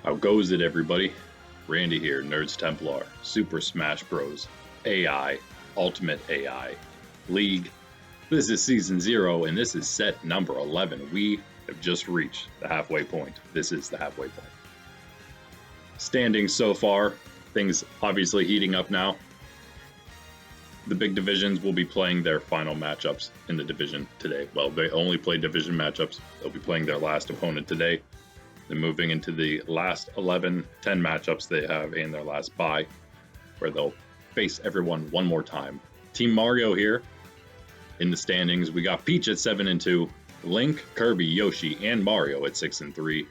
How goes it, everybody? Randy here, Nerds Templar, Super Smash Bros. AI, Ultimate AI, League. This is Season 0, and this is set number 11. We have just reached the halfway point. This is the halfway point. Standings so far, things obviously heating up now. The big divisions will be playing their final matchups in the division today. Well, they only play division matchups. They'll be playing their last opponent today. Then moving into the last 10 matchups they have in their last bye, where they'll face everyone one more time. Team Mario here in the standings. We got Peach at 7-2, Link, Kirby, Yoshi, and Mario at 6-3,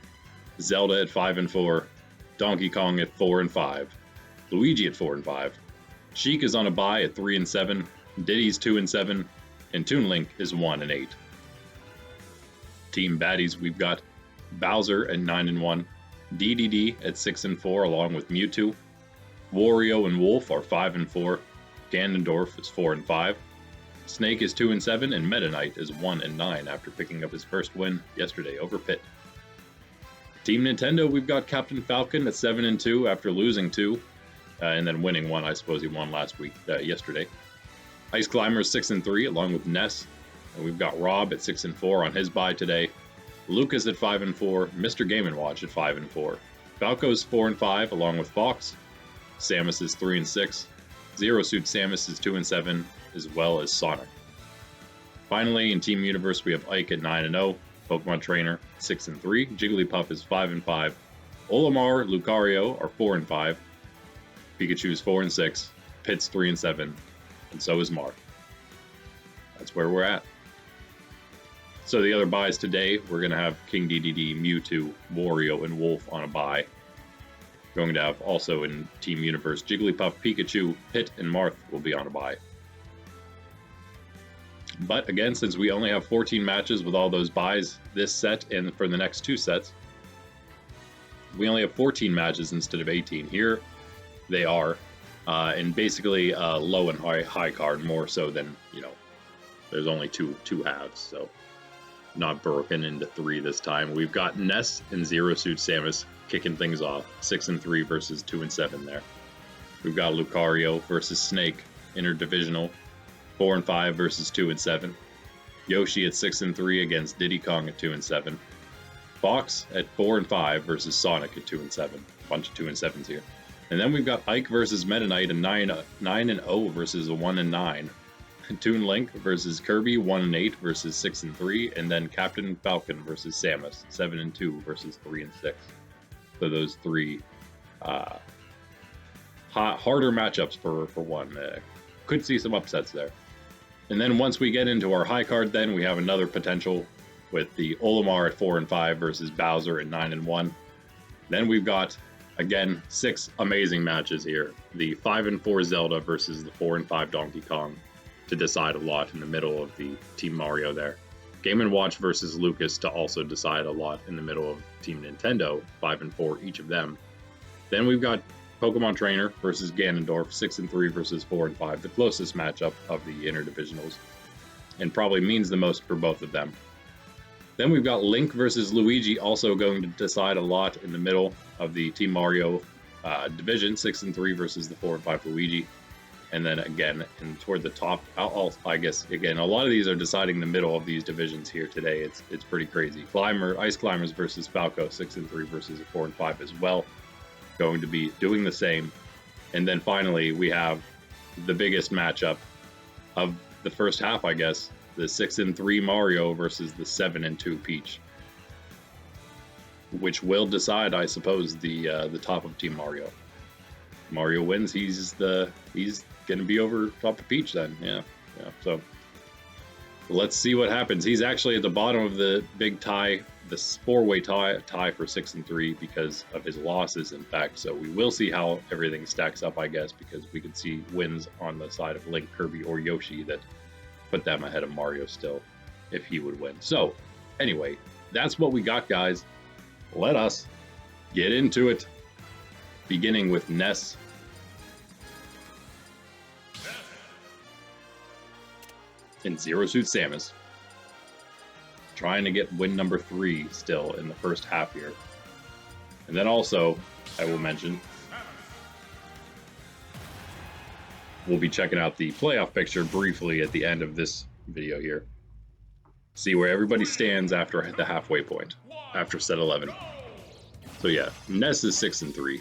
Zelda at 5-4, Donkey Kong at 4-5, Luigi at 4-5. Sheik is on a bye at 3-7, Diddy's 2-7, and Toon Link is 1-8. Team Baddies, we've got Bowser at 9-1, Dedede at 6-4 along with Mewtwo, Wario and Wolf are 5-4, Ganondorf is 4-5, Snake is 2-7, and Meta Knight is 1-9 after picking up his first win yesterday over Pit. Team Nintendo, we've got Captain Falcon at 7-2 after losing 2, and then winning 1. I suppose he won yesterday. Ice Climbers 6-3 along with Ness, and we've got Rob at 6-4 on his bye today. Lucas at 5-4, Mr. Game & Watch at 5-4. Falco's 4-5 along with Fox. Samus is 3-6. Zero Suit Samus is 2-7, as well as Sonic. Finally, in Team Universe, we have Ike at 9-0, Pokemon Trainer 6-3, Jigglypuff is 5-5, Olimar, Lucario are 4-5, Pikachu is 4-6, Pit's 3-7, and so is Marth. That's where we're at. So the other buys today, we're going to have King Dedede, Mewtwo, Wario, and Wolf on a bye. Going to have also in Team Universe, Jigglypuff, Pikachu, Pit, and Marth will be on a bye. But again, since we only have 14 matches with all those buys this set and for the next 2 sets, we only have 14 matches instead of 18. Here they are, and basically low and high card more so than, there's only two halves, so not broken into 3 this time. We've got Ness and Zero Suit Samus kicking things off, 6-3 versus 2-7 there. We've got Lucario versus Snake, interdivisional, 4-5 versus 2-7. Yoshi at 6-3 against Diddy Kong at 2-7. Fox at 4-5 versus Sonic at 2-7. A bunch of 2-7s here. And then we've got Ike versus Meta Knight, a 9-0 versus a 1-9. Toon Link versus Kirby, 1-8 versus 6-3, and then Captain Falcon versus Samus, 7-2 versus 3-6. So those 3 harder matchups for one. Could see some upsets there. And then once we get into our high card, then we have another potential with the Olimar at 4-5 versus Bowser at 9-1. Then we've got, again, 6 amazing matches here. The 5-4 Zelda versus the 4-5 Donkey Kong, to decide a lot in the middle of the Team Mario there. Game & Watch versus Lucas to also decide a lot in the middle of Team Nintendo, 5-4 each of them. Then we've got Pokemon Trainer versus Ganondorf, 6-3 versus 4-5, the closest matchup of the interdivisionals, and probably means the most for both of them. Then we've got Link versus Luigi, also going to decide a lot in the middle of the Team Mario division, 6-3 versus the 4-5 Luigi. And then again, and toward the top, I guess, again, a lot of these are deciding the middle of these divisions here today. It's pretty crazy. Ice Climbers versus Falco, 6-3 versus a 4-5 as well. Going to be doing the same. And then finally, we have the biggest matchup of the first half, I guess, the 6-3 Mario versus the 7-2 Peach, which will decide, I suppose, the top of Team Mario. Mario wins, he's gonna be over top of Peach then. Yeah. So let's see what happens. He's actually at the bottom of the big tie, the 4-way tie for 6-3 because of his losses, in fact. So we will see how everything stacks up, I guess, because we could see wins on the side of Link, Kirby, or Yoshi that put them ahead of Mario still, if he would win. So anyway, that's what we got, guys. Let us get into it, beginning with Ness. And Zero Suit Samus, trying to get win number 3 still in the first half here. And then also, I will mention, we'll be checking out the playoff picture briefly at the end of this video here. See where everybody stands after the halfway point, after set 11. So yeah, Ness is 6-3.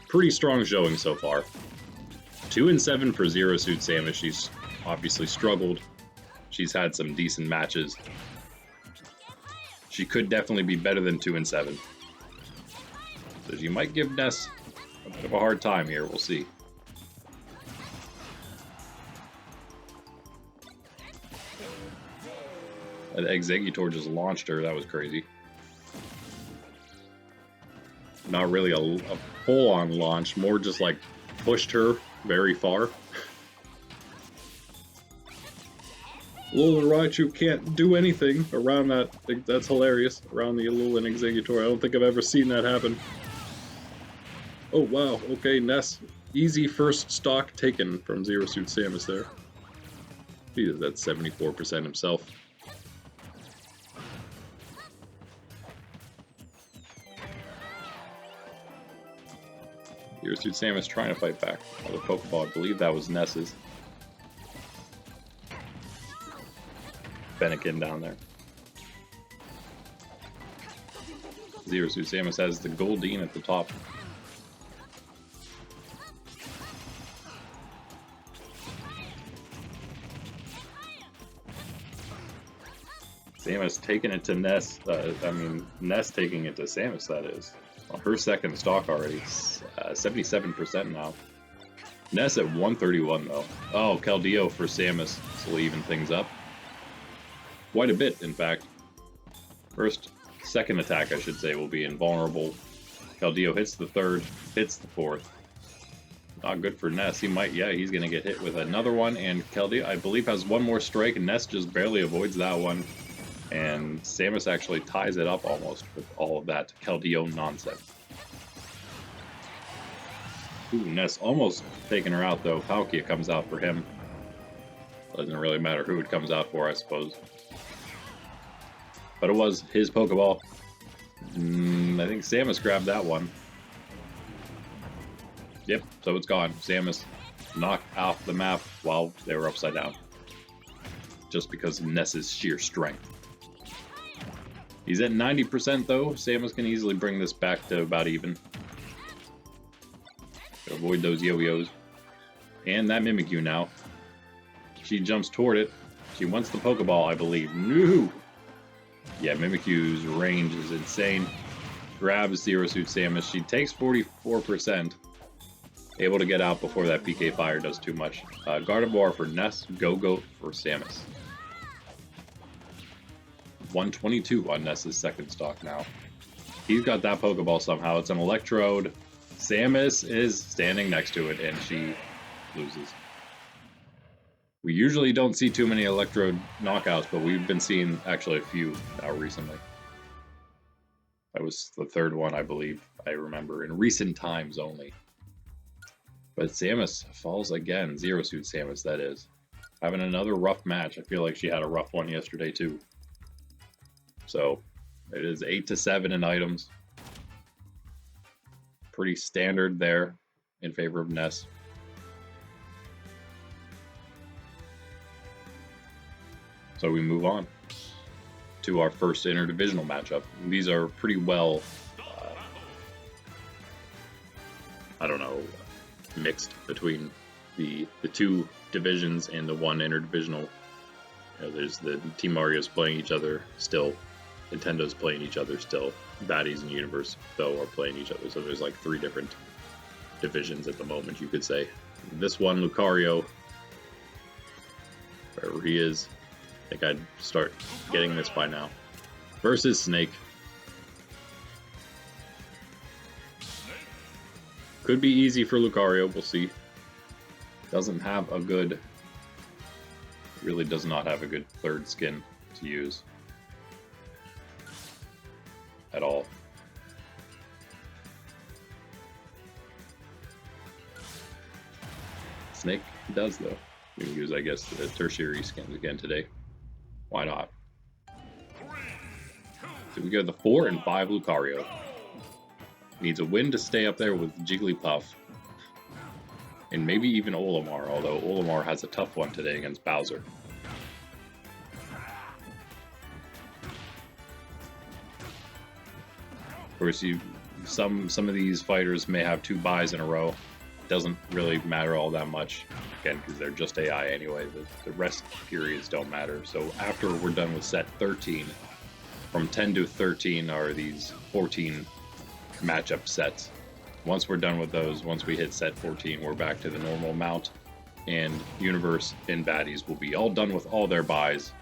Pretty strong showing so far. 2-7 for Zero Suit Samus. She's obviously struggled. She's had some decent matches. She could definitely be better than 2-7. So you might give Ness a bit of a hard time here. We'll see. That Exeggutor just launched her. That was crazy. Not really a full-on launch. More just like pushed her very far. Alolan Raichu can't do anything around that. That's hilarious. Around the Alolan Exeggutor. I don't think I've ever seen that happen. Oh, wow. Okay, Ness. Easy first stock taken from Zero Suit Samus there. He is at 74% himself. Zero Suit Samus trying to fight back. Another Pokeball. I believe that was Ness's. Fennekin down there. Zero Suit Samus has the Goldeen at the top. Samus taking it to Ness. Ness taking it to Samus, that is. Well, her second stock already. 77% now. Ness at 131 though. Oh, Keldeo for Samus. This will even things up. Quite a bit, in fact. Second attack, I should say, will be invulnerable. Keldeo hits the third, hits the fourth. Not good for Ness. He might, yeah, he's going to get hit with another one. And Keldeo, I believe, has one more strike. And Ness just barely avoids that one. And Samus actually ties it up almost with all of that Keldeo nonsense. Ooh, Ness almost taking her out, though. Palkia comes out for him. Doesn't really matter who it comes out for, I suppose. But it was his Pokeball. I think Samus grabbed that one. Yep, so it's gone. Samus knocked off the map while they were upside down. Just because of Ness's sheer strength. He's at 90% though. Samus can easily bring this back to about even. Avoid those yo-yos. And that Mimikyu now. She jumps toward it. She wants the Pokeball, I believe. No! Yeah, Mimikyu's range is insane. Grabs Zero Suit Samus. She takes 44%. Able to get out before that PK Fire does too much. Gardevoir for Ness. Go-Go for Samus. 122 on Ness's second stock now. He's got that Pokeball somehow. It's an Electrode. Samus is standing next to it, and she loses. We usually don't see too many Electrode knockouts, but we've been seeing actually a few now recently. That was the third one, I believe, I remember, in recent times only. But Samus falls again. Zero Suit Samus, that is. Having another rough match. I feel like she had a rough one yesterday, too. So, it is 8-7 in items. Pretty standard there in favor of Ness. So we move on to our first interdivisional matchup. These are pretty well, mixed between the two divisions and the one interdivisional. There's the Team Mario's playing each other still. Nintendo's playing each other still. Baddies and Universe, though, are playing each other. So there's like 3 different divisions at the moment, you could say. This one, Lucario, wherever he is, I think I'd start getting this by now. Versus Snake. Could be easy for Lucario, we'll see. Doesn't have a good... Really does not have a good third skin to use. At all. Snake does, though. We can use, I guess, the tertiary skins again today. Why not? So we go the 4 and 5 Lucario. Needs a win to stay up there with Jigglypuff. And maybe even Olimar, although Olimar has a tough one today against Bowser. Of course, some of these fighters may have 2 buys in a row. Doesn't really matter all that much, again, because they're just AI anyway. The rest periods don't matter. So after we're done with set 13, from 10 to 13 are these 14 matchup sets. Once we're done with those, once we hit set 14, we're back to the normal mount, and Universe and Baddies will be all done with all their buys,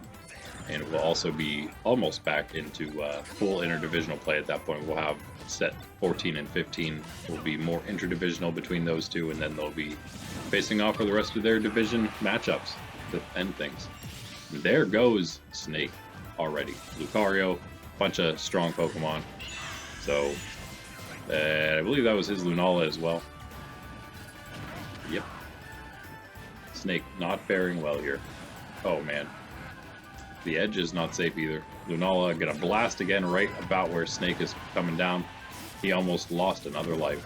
and we'll also be almost back into full interdivisional play at that point. We'll have set 14 and 15 will be more interdivisional between those two, and then they'll be facing off for the rest of their division matchups to end things. There goes Snake already. Lucario, bunch of strong Pokemon. So, I believe that was his Lunala as well. Yep. Snake not faring well here. Oh man. The edge is not safe either. Lunala gonna blast again right about where Snake is coming down. He almost lost another life.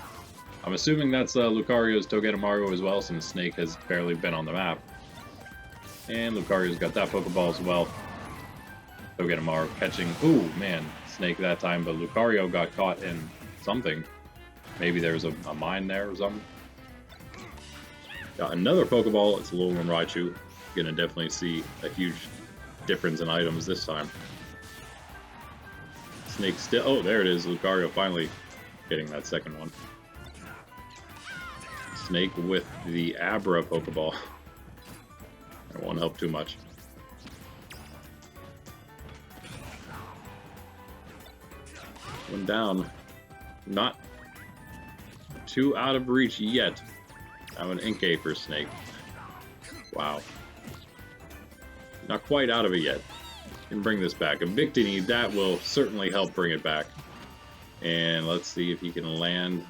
I'm assuming that's Lucario's Togedemaru as well, since Snake has barely been on the map. And Lucario's got that Pokeball as well. Togedemaru catching, ooh man, Snake that time, but Lucario got caught in something. Maybe there's a mine there or something. Got another Pokeball, it's Alolan Raichu. Gonna definitely see a huge difference in items this time. Snake still, oh there it is, Lucario finally getting that second one. Snake with the Abra Pokeball. That won't help too much. One down. Not too out of reach yet. I have an Inkay for Snake. Wow. Not quite out of it yet. Can bring this back. A Victini, that will certainly help bring it back. And let's see if he can land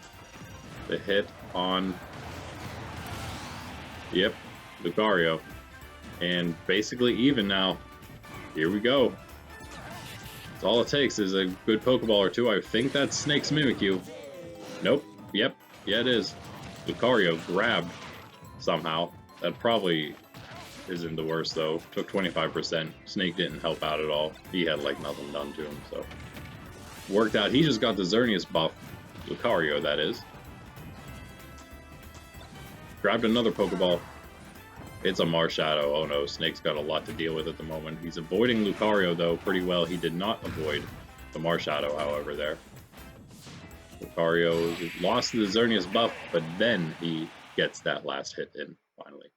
the hit on... Yep, Lucario. And basically even now. Here we go. That's all it takes is a good Pokeball or two. I think that's Snake's Mimikyu. Nope. Yep. Yeah, it is. Lucario grabbed somehow. That probably isn't the worst, though. Took 25%. Snake didn't help out at all. He had, like, nothing done to him, so... Worked out. He just got the Xerneas buff. Lucario, that is. Grabbed another Pokeball. It's a Marshadow. Oh no, Snake's got a lot to deal with at the moment. He's avoiding Lucario, though, pretty well. He did not avoid the Marshadow, however, there. Lucario lost the Xerneas buff, but then he gets that last hit in, finally.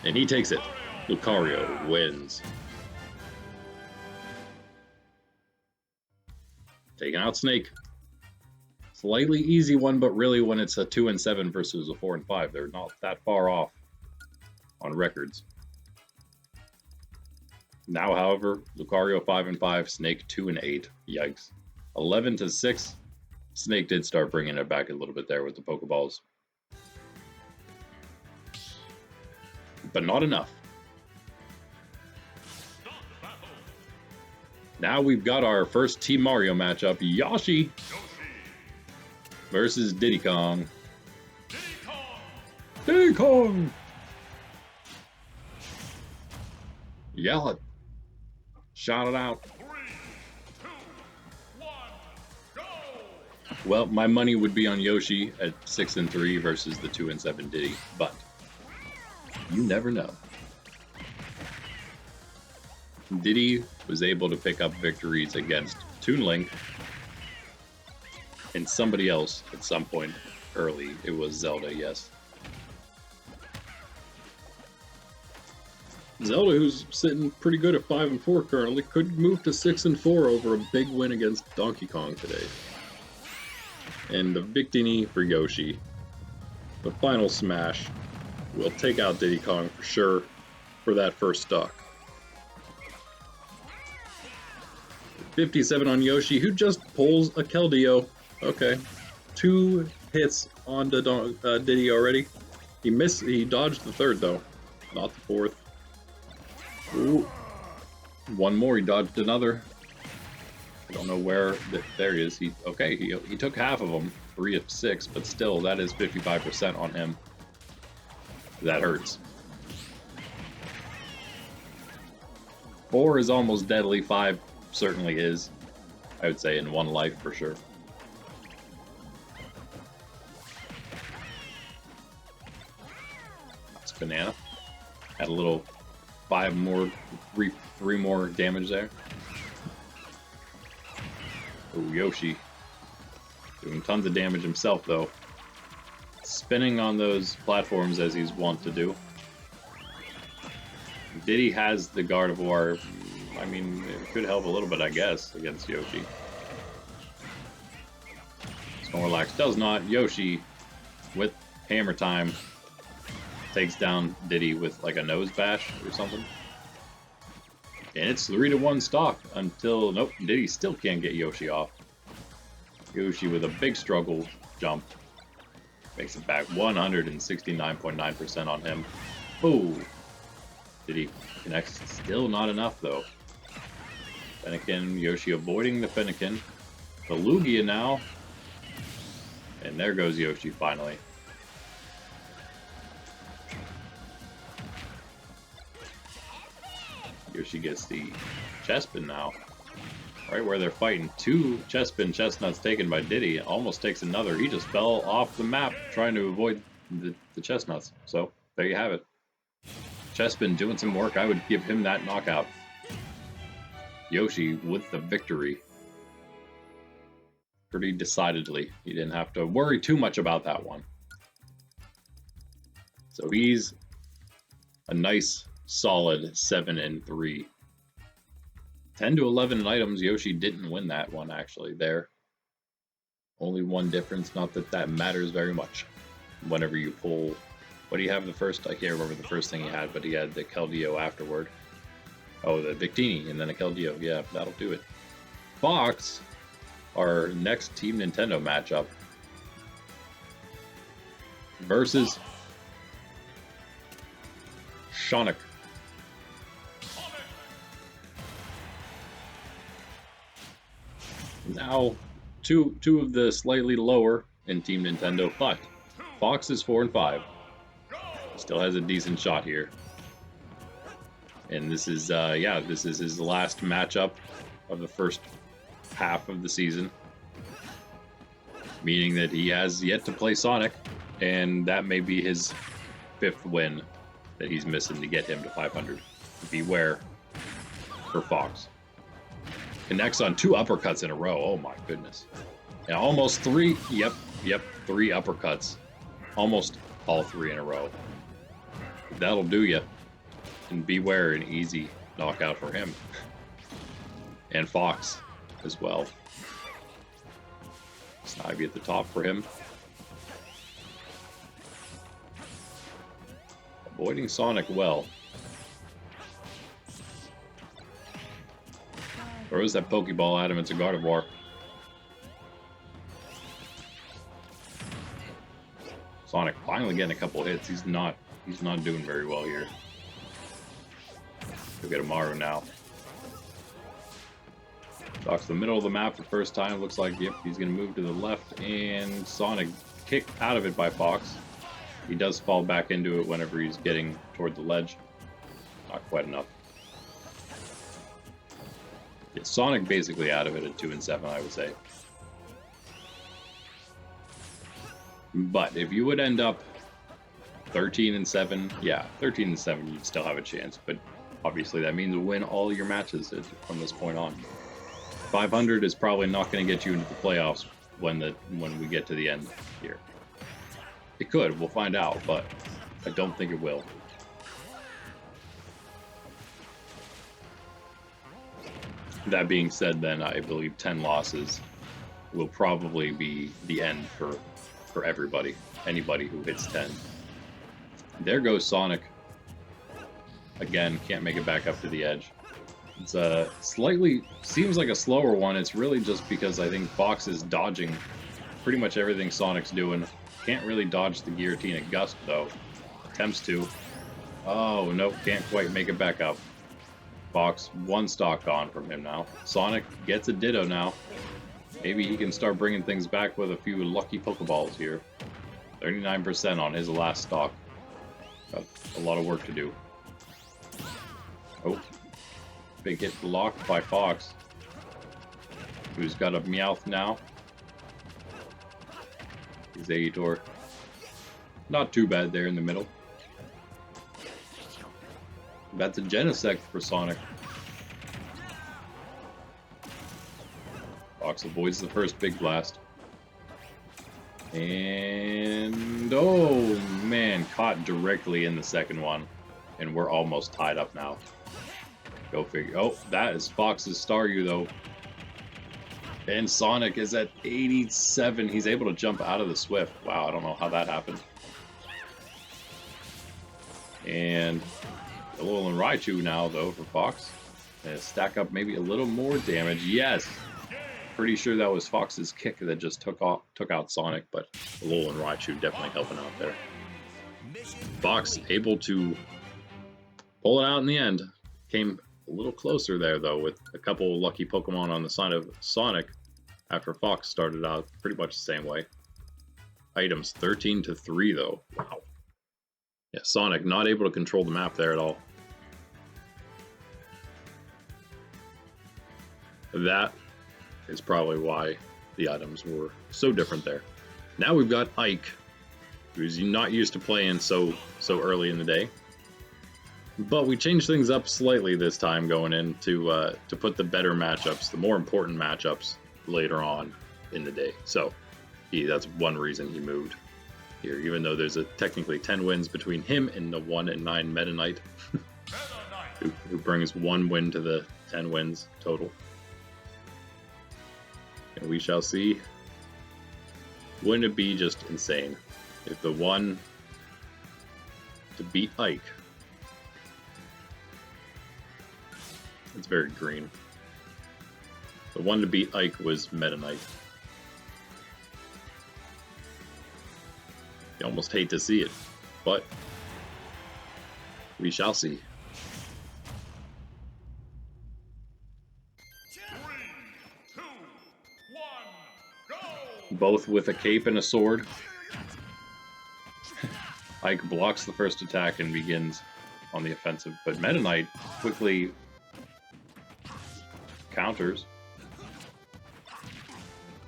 And he takes it. Lucario wins. Taking out Snake. Slightly easy one, but really when it's a 2 and 7 versus a 4 and 5, they're not that far off on records. Now, however, Lucario 5 and 5, Snake 2 and 8. Yikes. 11 to 6. Snake did start bringing it back a little bit there with the Pokeballs. But not enough. Now we've got our first Team Mario matchup, Yoshi versus Diddy Kong. Diddy Kong! Yell it. Shout it out. 3, 2, 1, go! Well, my money would be on Yoshi at 6 and 3 versus the 2 and 7 Diddy, but you never know. Diddy was able to pick up victories against Toon Link and somebody else at some point early. It was Zelda, yes. Zelda, who's sitting pretty good at 5 and 4 currently, could move to 6 and 4 over a big win against Donkey Kong today. And the Victini for Yoshi. The final smash will take out Diddy Kong for sure for that first stock. 57 on Yoshi, who just pulls a Keldeo. Okay. 2 hits on Diddy already. He dodged the third though, not the fourth. Ooh. One more, he dodged another. I don't know where. There he is. He took half of them, 3 of 6, but still, that is 55% on him. That hurts. 4 is almost deadly. 5 certainly is. I would say in 1 life for sure. That's banana. Had a little 3 more damage there. Oh, Yoshi. Doing tons of damage himself, though. Spinning on those platforms as he's wont to do. Diddy has the Gardevoir. I mean, it could help a little bit, I guess, against Yoshi. Snorlax does not. Yoshi, with Hammer Time, takes down Diddy with like a nose bash or something. And it's 3-1 stock until, nope, Diddy still can't get Yoshi off. Yoshi with a big struggle jump. Makes it back 169.9% on him. Oh, Diddy connects. Still not enough though. Fennekin, Yoshi avoiding the Fennekin. The Lugia now. And there goes Yoshi finally. Yoshi gets the Chespin now. Right where they're fighting. 2 Chespin Chestnuts taken by Diddy. Almost takes another. He just fell off the map trying to avoid the Chestnuts. So, there you have it. Chespin doing some work. I would give him that knockout. Yoshi with the victory. Pretty decidedly. He didn't have to worry too much about that one. So he's a nice, solid 7-3. 10 to 11 items. Yoshi didn't win that one, actually, there. Only 1 difference. Not that that matters very much. Whenever you pull... What do you have the first? I can't remember the first thing he had, but he had the Keldeo afterward. Oh, the Victini, and then a Keldeo. Yeah, that'll do it. Fox, our next Team Nintendo matchup. Versus... Sonic. Now, two of the slightly lower in Team Nintendo, but Fox is 4-5. Still has a decent shot here. And this is, this is his last matchup of the first half of the season. Meaning that he has yet to play Sonic, and that may be his 5th win that he's missing to get him to 500. Beware for Fox. Connects on 2 uppercuts in a row. Oh my goodness. And almost 3. Yep, 3 uppercuts. Almost all 3 in a row. That'll do ya. And beware, an easy knockout for him. And Fox as well. Snivy at the top for him. Avoiding Sonic well. Throws that Pokeball at him. It's a Gardevoir. Sonic finally getting a couple hits. He's not doing very well here. We'll get Amaru now. Talks the middle of the map for the first time. Looks like, yep, he's going to move to the left. And Sonic kicked out of it by Fox. He does fall back into it whenever he's getting toward the ledge. Not quite enough. Yeah, Sonic basically out of it at 2-7, I would say. But if you would end up 13-7, yeah, 13-7, you'd still have a chance. But obviously that means win all your matches from this point on. 500 is probably not going to get you into the playoffs when we get to the end here. It could, we'll find out, but I don't think it will. That being said, then I believe 10 losses will probably be the end for everybody, anybody who hits 10. There goes Sonic. Again, can't make it back up to the edge. It's slightly, seems like a slower one. It's really just because I think Fox is dodging pretty much everything Sonic's doing. Can't really dodge the Guillotine at Gust, though. Attempts to. Oh, nope, can't quite make it back up. Fox, one stock gone from him now. Sonic gets a Ditto now. Maybe he can start bringing things back with a few lucky Pokeballs here. 39% on his last stock. Got a lot of work to do. Oh. Big hit blocked by Fox. Who's got a Meowth now. Zaytor. Not too bad there in the middle. That's a Genesect for Sonic. Fox avoids the first big blast. And oh man, caught directly in the second one. And we're almost tied up now. Go figure. Oh, that is Fox's Staryu though. And Sonic is at 87. He's able to jump out of the Swift. Wow, I don't know how that happened. And a little in Raichu now though for Fox. And stack up maybe a little more damage. Yes! Pretty sure that was Fox's kick that just took out Sonic, but Alolan Raichu definitely helping out there. Fox able to pull it out in the end. Came a little closer there though with a couple of lucky Pokemon on the side of Sonic after Fox started out pretty much the same way. Items 13-3 though. Wow. Yeah, Sonic not able to control the map there at all. That is probably why the items were so different there. Now we've got Ike, who's not used to playing so early in the day. But we changed things up slightly this time going in to put the better matchups, the more important matchups later on in the day. So that's one reason he moved here, even though there's technically 10 wins between him and the 1-9 Meta Knight, who brings 1 win to the 10 wins total. And we shall see. Wouldn't it be just insane if the one to beat Ike, it's very green, the one to beat Ike was Meta Knight. You almost hate to see it, but we shall see. 3, 2, 1, go! Both with a cape and a sword. Ike blocks the first attack and begins on the offensive, but Meta Knight quickly counters.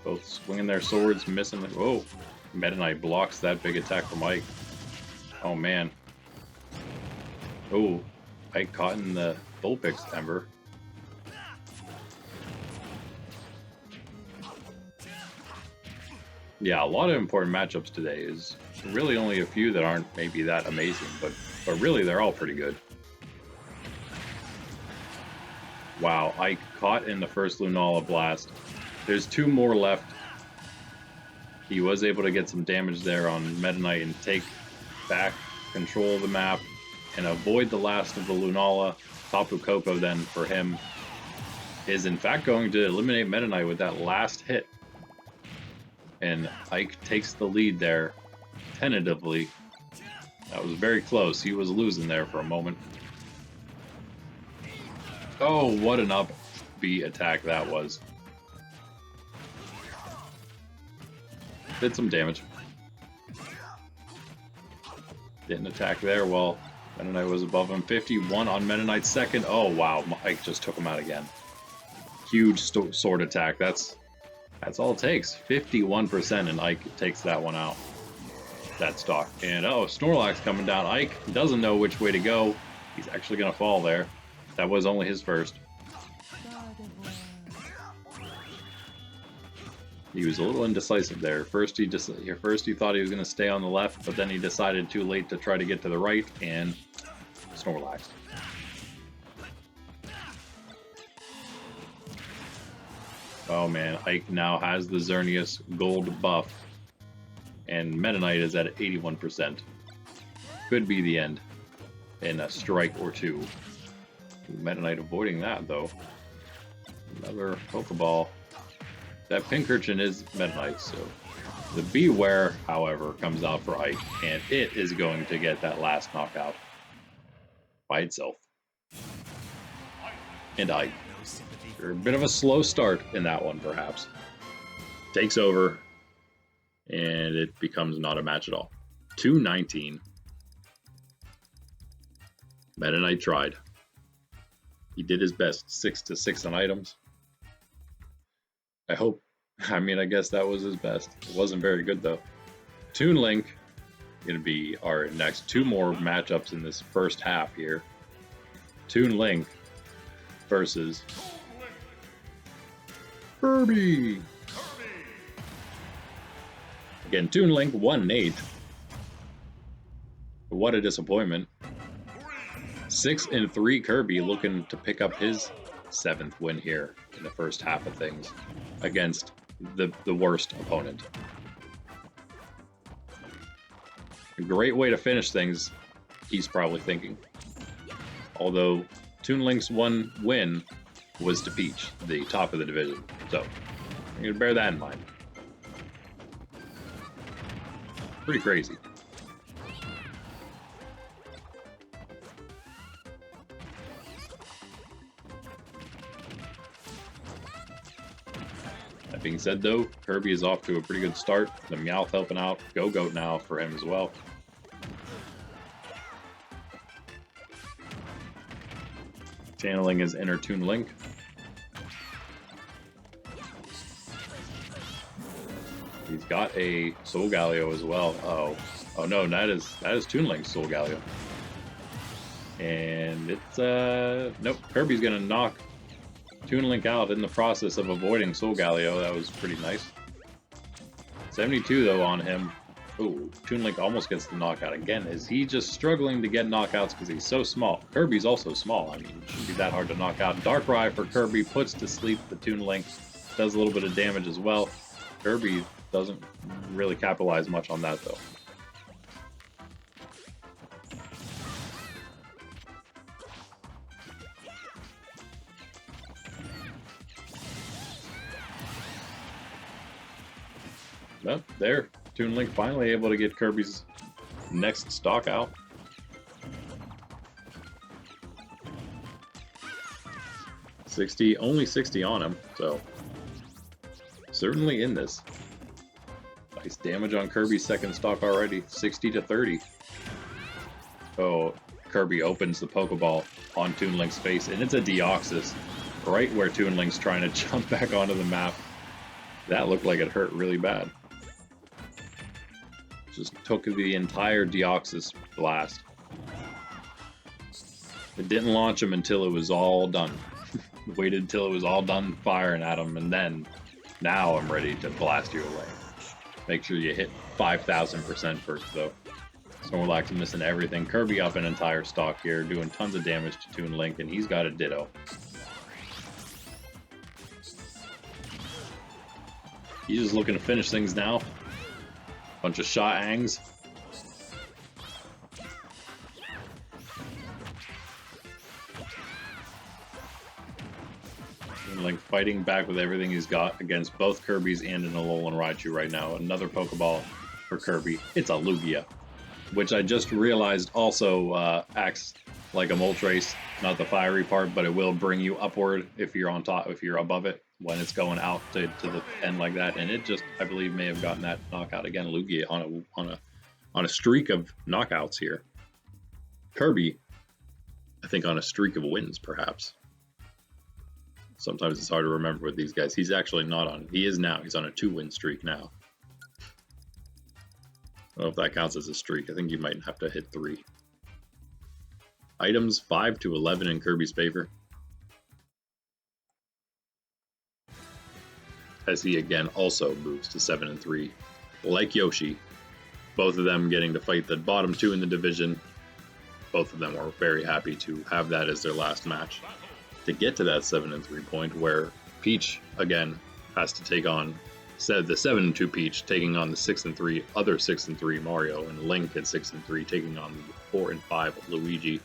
Both swinging their swords, missing the... Whoa! Meta Knight blocks that big attack from Ike. Oh man. Oh, Ike caught in the Bullpix Ember. Yeah, a lot of important matchups today. Is really only a few that aren't maybe that amazing, but really they're all pretty good. Wow, Ike caught in the first Lunala blast. There's 2 more left. He was able to get some damage there on Meta Knight and take back control of the map and avoid the last of the Lunala. Tapu Koko then for him is in fact going to eliminate Meta Knight with that last hit. And Ike takes the lead there tentatively. That was very close. He was losing there for a moment. Oh, what an up B attack that was. Did some damage. Didn't attack there while Meta Knight was above him. 51 on Meta Knight's second. Oh wow, Ike just took him out again. Huge sword attack. That's all it takes. 51% and Ike takes that one out. That stock. And oh, Snorlax coming down. Ike doesn't know which way to go. He's actually gonna fall there. That was only his first. He was a little indecisive there. First he thought he was going to stay on the left, but then he decided too late to try to get to the right, and Snorlax. Oh man, Ike now has the Xerneas gold buff, and Meta Knight is at 81%. Could be the end in a strike or two. Meta Knight avoiding that though. Another Pokeball. That Pincurchin is Meta Knight, so the Beware, however, comes out for Ike, and it is going to get that last knockout by itself. and Ike. A bit of a slow start in that one, perhaps. Takes over, and it becomes not a match at all. 219. Meta Knight tried. He did his best. 6-6 on items. I guess that was his best. It wasn't very good, though. Toon Link going to be our next 2 more matchups in this first half here. Toon Link versus Kirby. Again, Toon Link 1-8. What a disappointment. 6-3 Kirby looking to pick up his 7th win here in the first half of things against the worst opponent. A great way to finish things, he's probably thinking. Although Toon Link's 1 win was to Peach, the top of the division. So, you're going to bear that in mind. Pretty crazy. That being said, though, Kirby is off to a pretty good start. The Meowth helping out. Go-Goat now for him as well. Channeling his inner Toon Link. He's got a Solgaleo as well. Oh no, that is Toon Link's Solgaleo. And it's nope. Kirby's gonna knock Toon Link out in the process of avoiding Solgaleo. That was pretty nice. 72 though on him. Ooh, Toon Link almost gets the knockout again. Is he just struggling to get knockouts because he's so small? Kirby's also small. I mean, it shouldn't be that hard to knock out. Darkrai for Kirby puts to sleep the Toon Link. Does a little bit of damage as well. Kirby doesn't really capitalize much on that though. Well, there. Toon Link finally able to get Kirby's next stock out. Only 60 on him, so certainly in this. Nice damage on Kirby's second stock already, 60-30. Oh, Kirby opens the Pokeball on Toon Link's face, and it's a Deoxys right where Toon Link's trying to jump back onto the map. That looked like it hurt really bad. Just took the entire Deoxys blast. It didn't launch him until it was all done. Waited until it was all done firing at him, and then now I'm ready to blast you away. Make sure you hit 5,000% first, though. Snorlax missing everything. Kirby up an entire stock here, doing tons of damage to Toon Link, and he's got a Ditto. He's just looking to finish things now. Bunch of shot-angs. Toon Link fighting back with everything he's got against both Kirby's and an Alolan Raichu right now. Another Pokeball for Kirby. It's a Lugia, which I just realized also acts like a Moltres. Not the fiery part, but it will bring you upward if you're on top, if you're above it, when it's going out to the end like that. And it just, I believe, may have gotten that knockout again. Lugia on a streak of knockouts here. Kirby, I think, on a streak of wins, perhaps. Sometimes it's hard to remember with these guys. He's actually not on. He is now. He's on a 2-win streak now. I don't know if that counts as a streak. I think you might have to hit 3. Items 5-11 in Kirby's favor. As he again also moves to 7-3. Like Yoshi, both of them getting to fight the bottom 2 in the division. Both of them were very happy to have that as their last match. To get to that 7-3 point where Peach again has to take on the 7-2 Peach, taking on the 6-3 other 6-3 Mario, and Link at 6-3 taking on the 4-5 Luigi.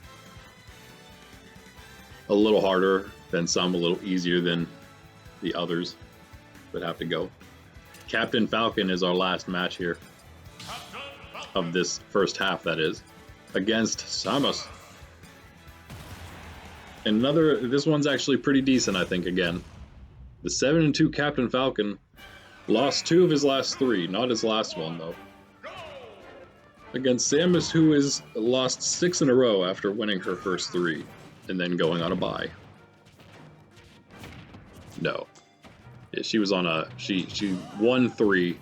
A little harder than some, a little easier than the others that have to go. Captain Falcon is our last match here of this first half, that is, against Samus. Another, this one's actually pretty decent, I think, again. The 7-2 Captain Falcon lost 2 of his last 3, not his last one, though. Against Samus, who has lost 6 in a row after winning her first 3, and then going on a bye. No. Yeah, she was on a, she won 3,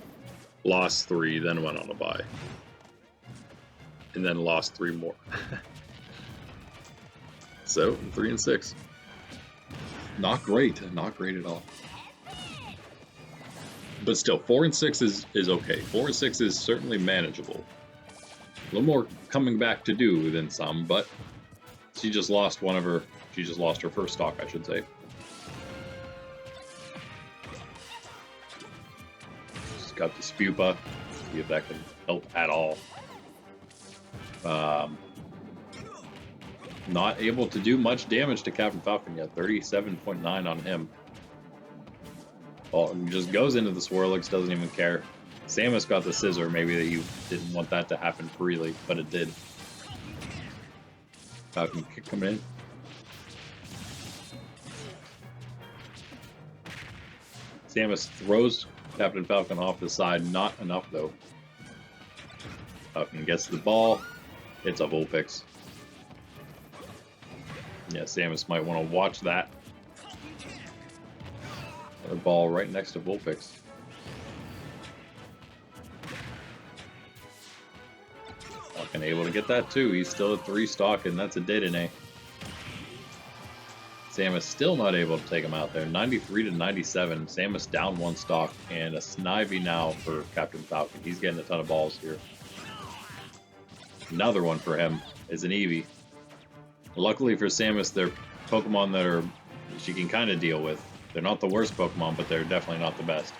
lost 3, then went on a bye. And then lost 3 more. So, 3 and 6. Not great at all. But still, 4 and 6 is okay. 4 and 6 is certainly manageable. A little more coming back to do than some, but she just lost her first stock, I should say. She's got the Spupa, see if that can help at all. Not able to do much damage to Captain Falcon yet. 37.9 on him. Well, just goes into the Swirlix, doesn't even care. Samus got the scissor, maybe that you didn't want that to happen freely, but it did. Falcon kick coming in. Samus throws Captain Falcon off the side, not enough though. Falcon gets the ball, it's a Vulpix. Yeah, Samus might want to watch that. Another ball right next to Vulpix. Falcon able to get that too. He's still at 3 stock, and that's a Dedede. Samus still not able to take him out there. 93 to 97. Samus down 1 stock, and a Snivy now for Captain Falcon. He's getting a ton of balls here. Another one for him is an Eevee. Luckily for Samus, they're Pokemon that she can kind of deal with. They're not the worst Pokemon, but they're definitely not the best.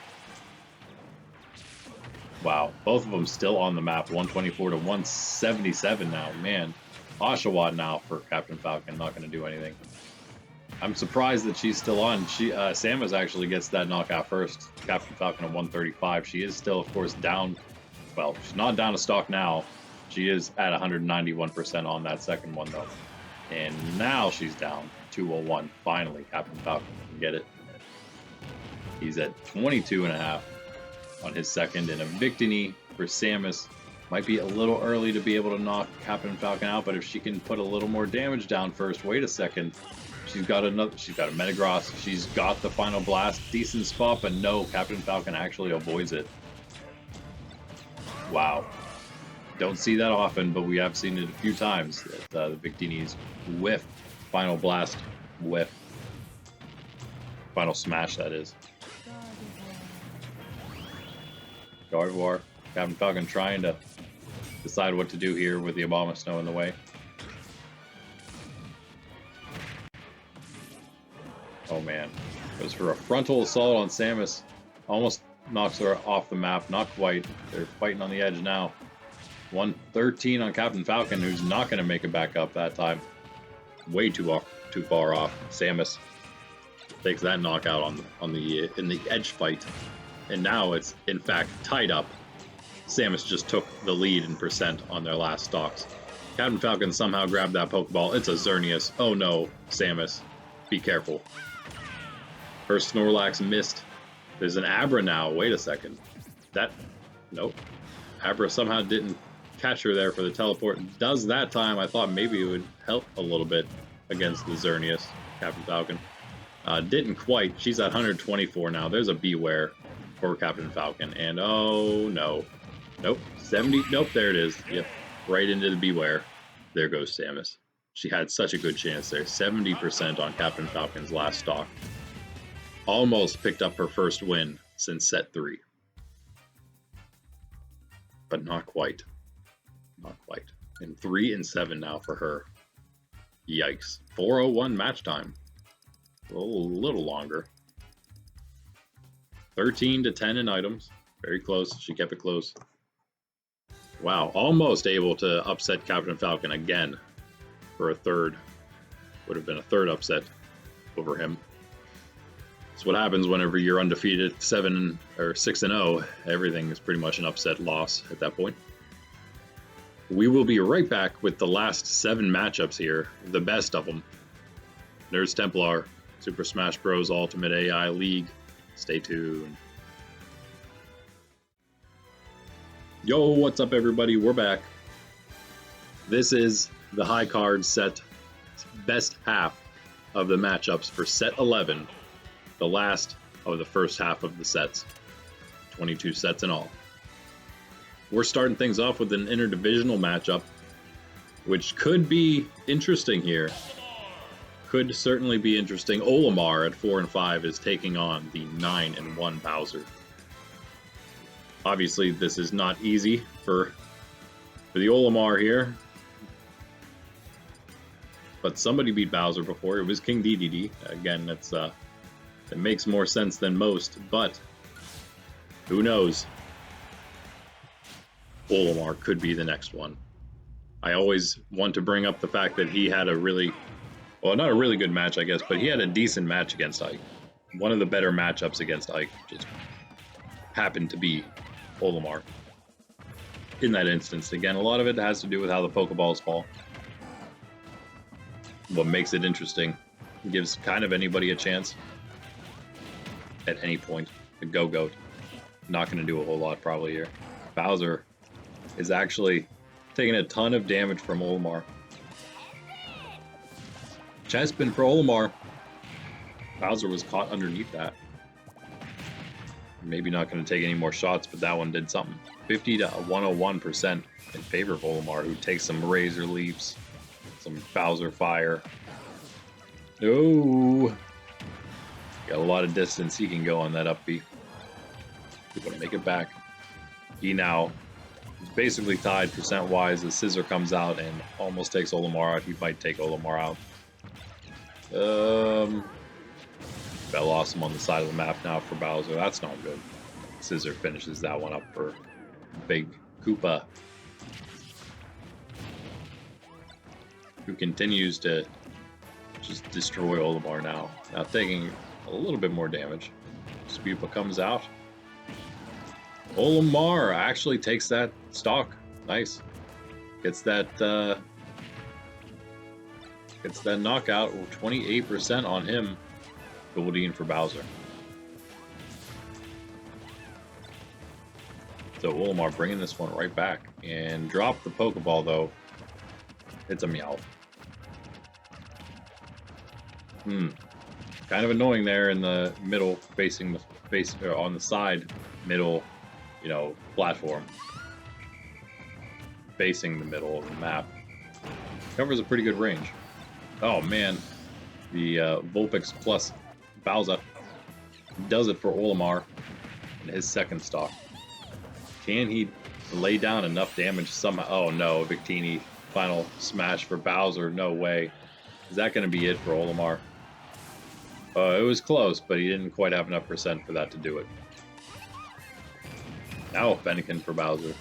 Wow, both of them still on the map. 124 to 177 now. Man, Oshawott now for Captain Falcon. Not going to do anything. I'm surprised that she's still on. Samus actually gets that knockout first. Captain Falcon at 135. She is still, of course, down. Well, she's not down to stock now. She is at 191% on that second one, though. And now she's down 201. Finally, Captain Falcon can get it. He's at 22.5 on his second, and a Victini for Samus. Might be a little early to be able to knock Captain Falcon out, but if she can put a little more damage down first, wait a second. She's got a Metagross. She's got the Final Blast. Decent spot, but no, Captain Falcon actually avoids it. Wow. Don't see that often, but we have seen it a few times. That the Victini's whiff. Final Blast whiff. Final Smash, that is. Gardevoir. Captain Falcon trying to decide what to do here with the Abomasnow in the way. Oh man. Goes for a frontal assault on Samus. Almost knocks her off the map. Not quite. They're fighting on the edge now. 113 on Captain Falcon, who's not going to make it back up that time. Way too far off. Samus takes that knockout in the edge fight. And now it's, in fact, tied up. Samus just took the lead in percent on their last stocks. Captain Falcon somehow grabbed that Pokeball. It's a Xerneas. Oh no, Samus. Be careful. Her Snorlax missed. There's an Abra now. Wait a second. Nope. Abra somehow didn't catch her there for the teleport. Does that time. I thought maybe it would help a little bit against the Xerneas, Captain Falcon. Didn't quite. She's at 124 now. There's a Beware for Captain Falcon. And oh no. Nope. 70. Nope, there it is. Yep. Right into the Beware. There goes Samus. She had such a good chance there. 70% on Captain Falcon's last stock. Almost picked up her first win since set 3. But not quite. Not quite. And 3 and 7 now for her. Yikes. 4:01 match time. A little longer. 13 to 10 in items. Very close. She kept it close. Wow. Almost able to upset Captain Falcon again for a third. Would have been a third upset over him. That's what happens whenever you're undefeated 7 or 6-0. Everything is pretty much an upset loss at that point. We will be right back with the last 7 matchups here, the best of them. There's Templar, Super Smash Bros. Ultimate AI League. Stay tuned. Yo, what's up everybody? We're back. This is the high card set, best half of the matchups for set 11, the last of the first half of the sets, 22 sets in all. We're starting things off with an interdivisional matchup, which could be interesting here. Could certainly be interesting. Olimar at 4 and 5 is taking on the 9 and 1 Bowser. Obviously, this is not easy for the Olimar here. But somebody beat Bowser before. It was King Dedede. Again, it makes more sense than most, but who knows? Olimar could be the next one. I always want to bring up the fact that he had a really, well, not a really good match, I guess, but he had a decent match against Ike. One of the better matchups against Ike just happened to be Olimar. In that instance, again, a lot of it has to do with how the Pokeballs fall. What makes it interesting, gives kind of anybody a chance at any point. The Go-Goat, not going to do a whole lot probably here. Bowser is actually taking a ton of damage from Olimar. Chestspin for Olimar. Bowser was caught underneath that. Maybe not going to take any more shots, but that one did something. 50 to 101% in favor of Olimar, who takes some razor leaps. Some Bowser fire. Oh, got a lot of distance he can go on that up B. He's going to make it back. He now is basically tied percent-wise. The scissor comes out and almost takes Olimar out. He might take Olimar out. Fell awesome on the side of the map now for Bowser. That's not good. Scissor finishes that one up for Big Koopa, who continues to just destroy Olimar now. Now taking a little bit more damage. Spupa comes out. Olimar actually takes that stock. Nice. Gets that knockout. 28% on him. Goldine for Bowser. So Olimar bringing this one right back. And drop the Pokeball though. It's a Meowth. Kind of annoying there in the middle, facing the face, or on the side, middle, you know, platform. Facing the middle of the map. Covers a pretty good range. Oh man, the Vulpix plus Bowser does it for Olimar in his second stock. Can he lay down enough damage somehow? Oh no, Victini. Final smash for Bowser. No way. Is that going to be it for Olimar? It was close, but he didn't quite have enough percent for that to do it. Now Fennekin for Bowser.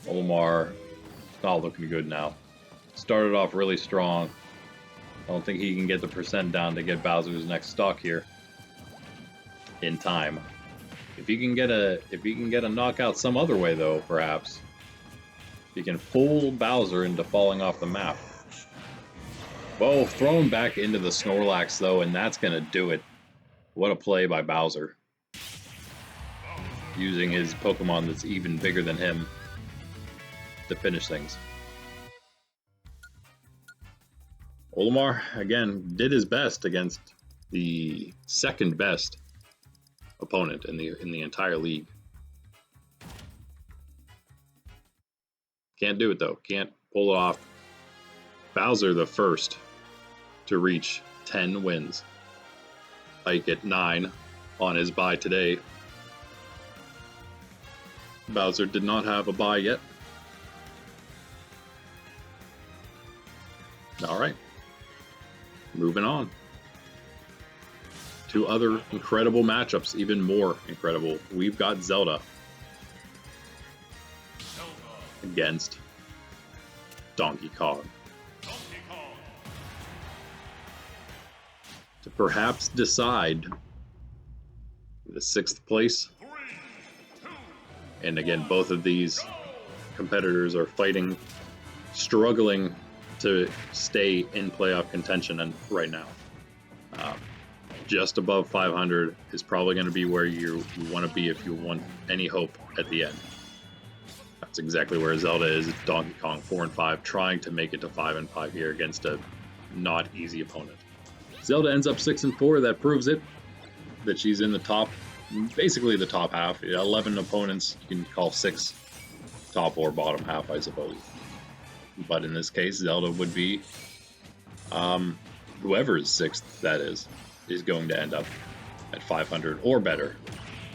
Olimar not looking good now. Started off really strong. I don't think he can get the percent down to get Bowser's next stock here in time. If he can get a knockout some other way though, perhaps. He can fool Bowser into falling off the map. Whoa, thrown back into the Snorlax though, and that's gonna do it. What a play by Bowser. Using his Pokemon that's even bigger than him to finish things. Olimar, again, did his best against the second best opponent in the entire league. Can't do it though. Can't pull it off. Bowser the first to reach 10 wins. Ike at 9 on his bye today. Bowser did not have a bye yet. Alright. Moving on. Two other incredible matchups, even more incredible. We've got Zelda against Donkey Kong. To perhaps decide the 6th place. And again, both of these competitors are fighting, struggling to stay in playoff contention and right now. just above 500 is probably going to be where you want to be if you want any hope at the end. That's exactly where Zelda is. Donkey Kong 4 and 5, trying to make it to 5 and 5 here against a not easy opponent. Zelda ends up 6 and 4. That proves it, that she's in the top, basically the top half. 11 opponents, you can call 6 top or bottom half, I suppose. But in this case, Zelda would be whoever is 6th, that is going to end up at 500 or better.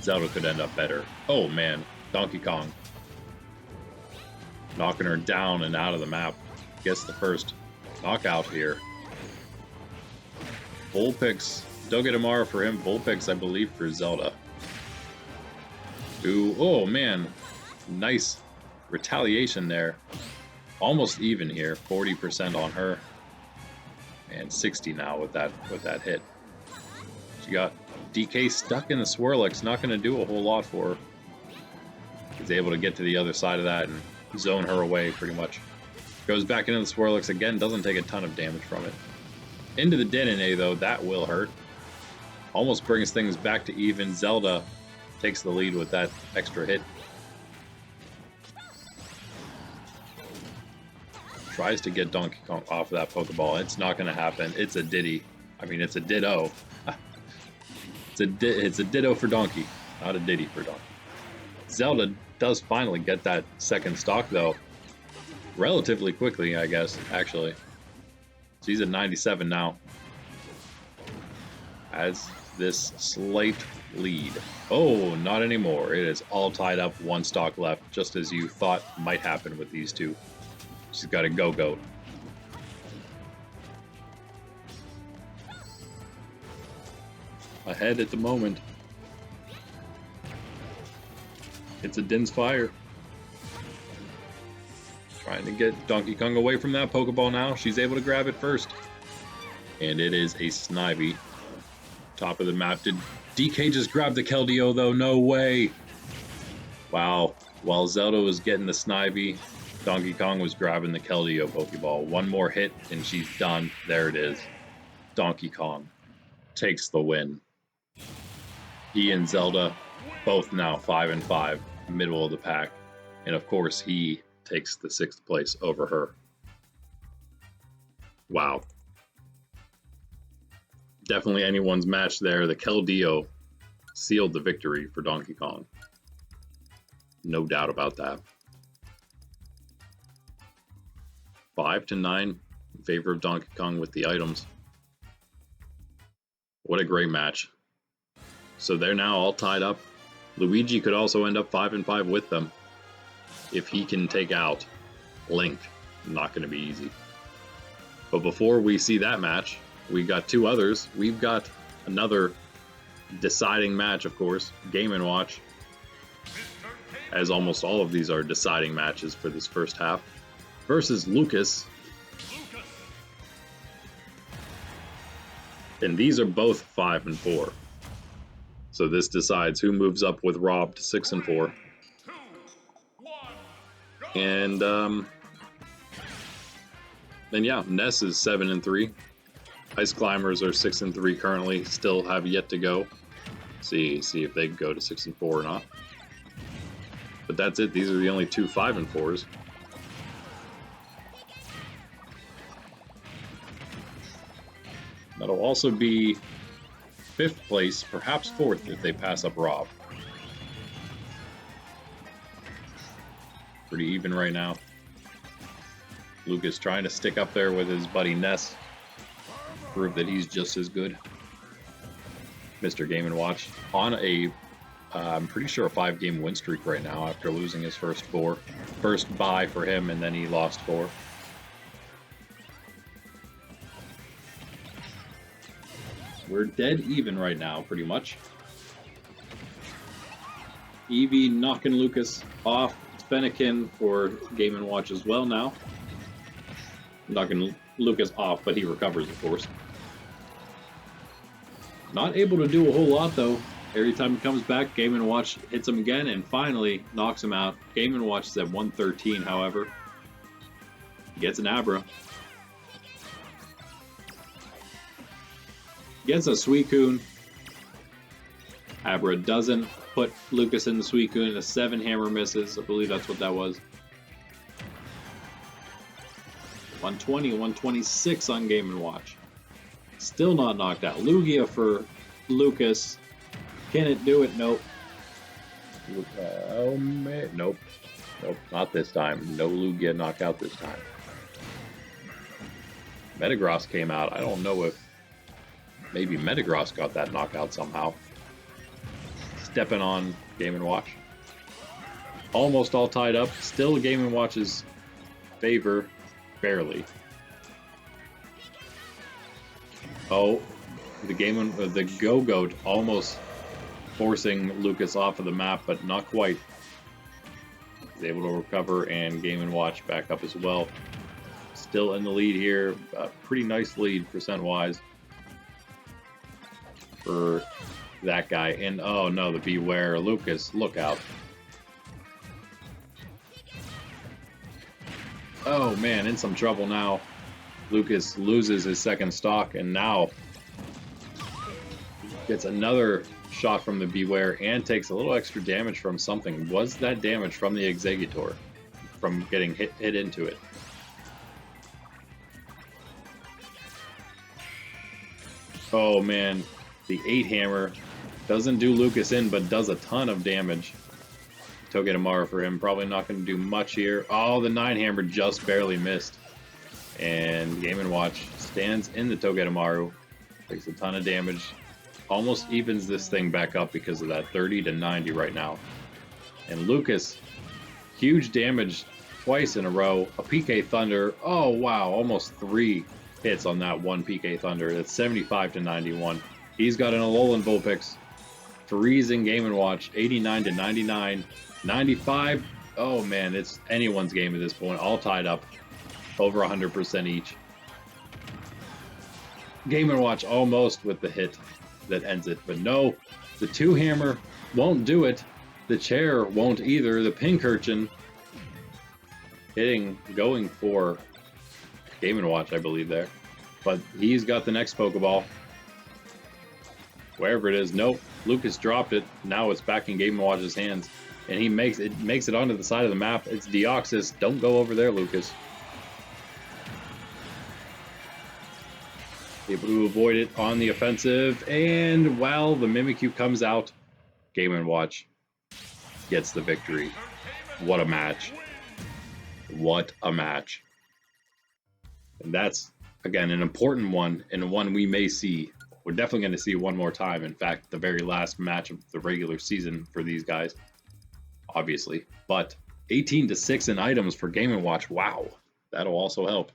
Zelda could end up better. Oh man, Donkey Kong knocking her down and out of the map. Gets the first knockout here. Bull picks, Dogetamara for him, bull picks I believe for Zelda. Ooh, oh man, nice retaliation there. Almost even here, 40% on her. And 60 now with that hit. She got DK stuck in the Swirlix, not going to do a whole lot for her. He's able to get to the other side of that and zone her away pretty much. Goes back into the Swirlix again, doesn't take a ton of damage from it. Into the Dedede though, that will hurt. Almost brings things back to even. Zelda takes the lead with that extra hit. Tries to get Donkey Kong off of that Pokeball. It's not going to happen. It's a Diddy. I mean, it's a Ditto. It's a Ditto for Donkey, not a Diddy for Donkey. Zelda does finally get that second stock, though. Relatively quickly, I guess, actually. She's at 97 now. Has this slight lead. Oh, not anymore. It is all tied up, one stock left, just as you thought might happen with these two. She's got a go-goat. Ahead at the moment. It's a Din's Fire. Trying to get Donkey Kong away from that Pokeball now. She's able to grab it first. And it is a Snivy. Top of the map. Did DK just grab the Keldeo though? No way. Wow. While Zelda was getting the Snivy, Donkey Kong was grabbing the Keldeo Pokeball. One more hit and she's done. There it is. Donkey Kong takes the win. He and Zelda both now 5 and 5, middle of the pack. And of course he takes the 6th place over her. Wow. Definitely anyone's match there. The Keldeo sealed the victory for Donkey Kong. No doubt about that. 5 to 9 in favor of Donkey Kong with the items. What a great match. So they're now all tied up. Luigi could also end up 5 and 5 with them if he can take out Link. Not going to be easy. But before we see that match, we got two others. We've got another deciding match, of course, Game & Watch, as almost all of these are deciding matches for this first half, versus Lucas. And these are both 5 and 4. So this decides who moves up with Rob to 6 and 4. And then yeah, Ness is 7 and 3. Ice Climbers are 6 and 3 currently, still have yet to go. See if they go to 6 and 4 or not. But that's it. These are the only two 5 and 4s. That'll also be 5th place, perhaps 4th if they pass up Rob. Pretty even right now. Lucas trying to stick up there with his buddy Ness. Prove that he's just as good. Mr. Game & Watch on a, I'm pretty sure a 5-game win streak right now after losing his first 4. First bye for him and then he lost 4. We're dead even right now, pretty much. Eevee knocking Lucas off. Fennekin for Game & Watch as well now. Knocking Lucas off, but he recovers, of course. Not able to do a whole lot, though. Every time he comes back, Game & Watch hits him again and finally knocks him out. Game & Watch is at 113, however. He gets an Abra. Gets a Suicune. Abra doesn't put Lucas in the Suicune. A 7 hammer misses. I believe that's what that was. 120, 126 on Game & Watch. Still not knocked out. Lugia for Lucas. Can it do it? Nope. Oh man, nope. Nope, not this time. No Lugia knockout this time. Metagross came out. I don't know if maybe Metagross got that knockout somehow. Stepping on Game & Watch. Almost all tied up. Still Game & Watch's favor. Barely. Oh, the Go-Goat almost forcing Lucas off of the map, but not quite. He's able to recover, and Game & Watch back up as well. Still in the lead here. A pretty nice lead percent-wise for that guy. And oh no, the Beware. Lucas, look out. Oh man, in some trouble now. Lucas loses his second stock and now gets another shot from the Beware and takes a little extra damage from something. Was that damage from the Exeggutor? From getting hit into it? Oh man, the 8 hammer doesn't do Lucas in, but does a ton of damage. Togedemaru for him, probably not going to do much here. Oh, the 9 hammer just barely missed. And Game & Watch stands in the Togedemaru, takes a ton of damage, almost evens this thing back up because of that 30 to 90 right now. And Lucas, huge damage twice in a row. A PK Thunder, oh wow, almost 3 hits on that one PK Thunder. That's 75 to 91. He's got an Alolan Vulpix, freezing Game & Watch, 89 to 99. 95, oh man, it's anyone's game at this point, all tied up, over 100% each. Game & Watch almost with the hit that ends it, but no, the 2 hammer won't do it, the chair won't either, the Pincurchin going for Game & Watch, I believe there, but he's got the next Pokeball. Wherever it is, nope, Lucas dropped it, now it's back in Game & Watch's hands. And he makes it onto the side of the map. It's Deoxys. Don't go over there, Lucas. Able to avoid it on the offensive. And while the Mimikyu comes out, Game & Watch gets the victory. What a match. What a match. And that's, again, an important one, and one we may see. We're definitely going to see one more time. In fact, the very last match of the regular season for these guys. Obviously, but 18 to 6 in items for Game & Watch. Wow, that'll also help.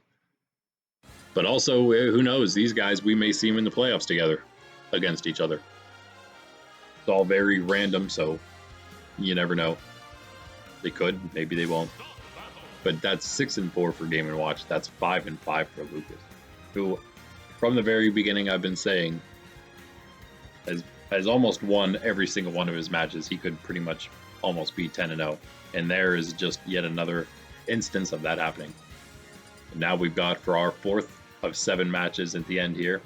But also, who knows? These guys, we may see them in the playoffs together against each other. It's all very random, so you never know. They could, maybe they won't. But that's 6 and 4 for Game & Watch. That's 5 and 5 for Lucas, who, from the very beginning, I've been saying, has almost won every single one of his matches. He could pretty much almost be 10-0, and there is just yet another instance of that happening. And now we've got, for our 4th of 7 matches at the end here,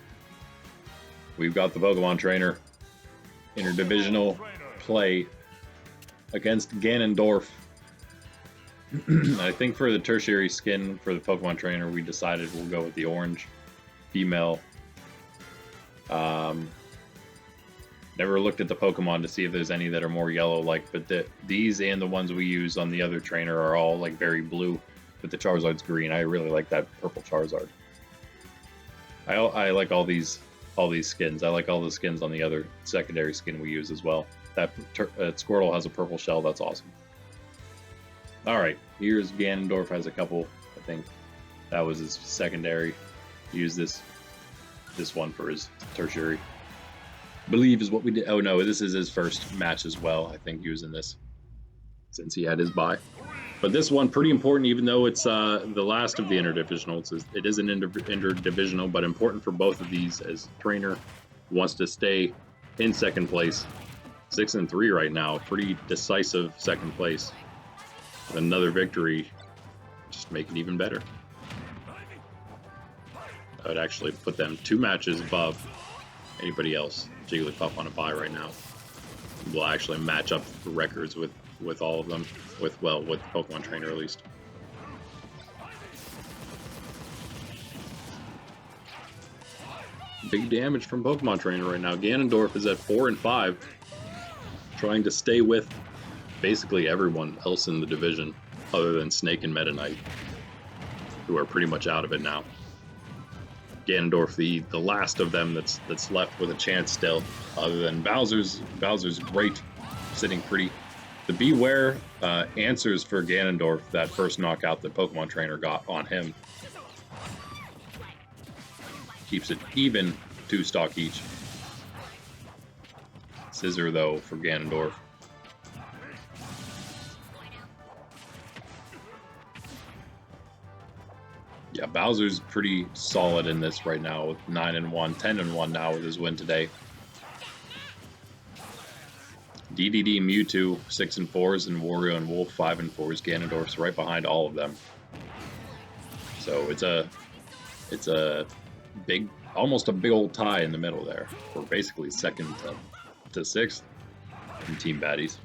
we've got the Pokemon Trainer interdivisional play against Ganondorf. I think for the tertiary skin for the Pokemon Trainer, we decided we'll go with the orange female. Never looked at the Pokemon to see if there's any that are more yellow-like, but these and the ones we use on the other trainer are all like very blue, but the Charizard's green. I really like that purple Charizard. I like all these skins. I like all the skins on the other secondary skin we use as well. That Squirtle has a purple shell. That's awesome. All right, here's Ganondorf has a couple. I think that was his secondary. Use this one for his tertiary. Believe is what we did. Oh no, this is his first match as well. I think using this since he had his bye. But this one pretty important, even though it's the last of the interdivisional. It is an interdivisional, but important for both of these as Trainer wants to stay in second place. 6 and 3 right now, pretty decisive second place. Another victory, just make it even better. I would actually put them 2 matches above anybody else. Jigglypuff on a bye right now. We'll actually match up records with all of them, with Pokemon Trainer at least. Big damage from Pokemon Trainer right now. Ganondorf is at 4 and 5, trying to stay with basically everyone else in the division, other than Snake and Meta Knight, who are pretty much out of it now. Ganondorf, the last of them that's left with a chance still, other than Bowser's great, sitting pretty. The Beware answers for Ganondorf that first knockout that Pokemon Trainer got on him. Keeps it even, 2 stock each. Scissor though for Ganondorf. Yeah, Bowser's pretty solid in this right now with 9 and 1, 10 and 1 now with his win today. Dedede, Mewtwo 6 and 4s, and Wario and Wolf 5 and 4s. Ganondorf's right behind all of them. So it's a big, almost a big old tie in the middle there. We're basically second to 6th in Team Baddies.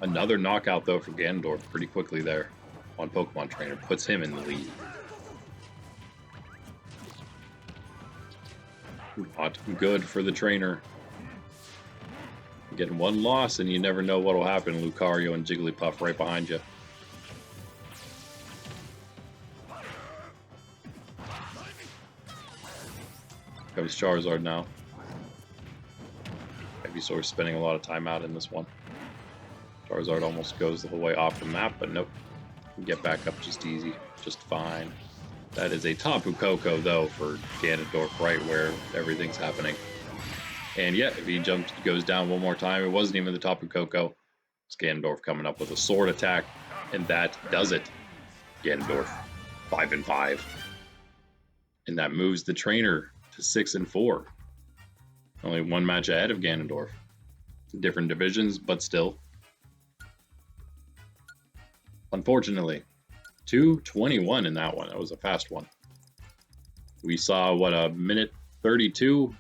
Another knockout though for Ganondorf pretty quickly there on Pokemon Trainer, puts him in the lead. Not good for the trainer. Getting 1 loss and you never know what will happen. Lucario and Jigglypuff right behind you. Comes Charizard now. Ivysaur spending a lot of time out in this one. Charizard almost goes the whole way off the map, but nope. Get back up just easy, just fine. That is a Tapu Koko though for Ganondorf, right where everything's happening. And yeah, if he goes down one more time, it wasn't even the Tapu Koko. It's Ganondorf coming up with a sword attack, and that does it. Ganondorf, 5 and 5. And that moves the trainer to 6 and 4. Only 1 match ahead of Ganondorf. Different divisions, but still. Unfortunately, 2:21 in that one. That was a fast one. We saw, what, a minute 32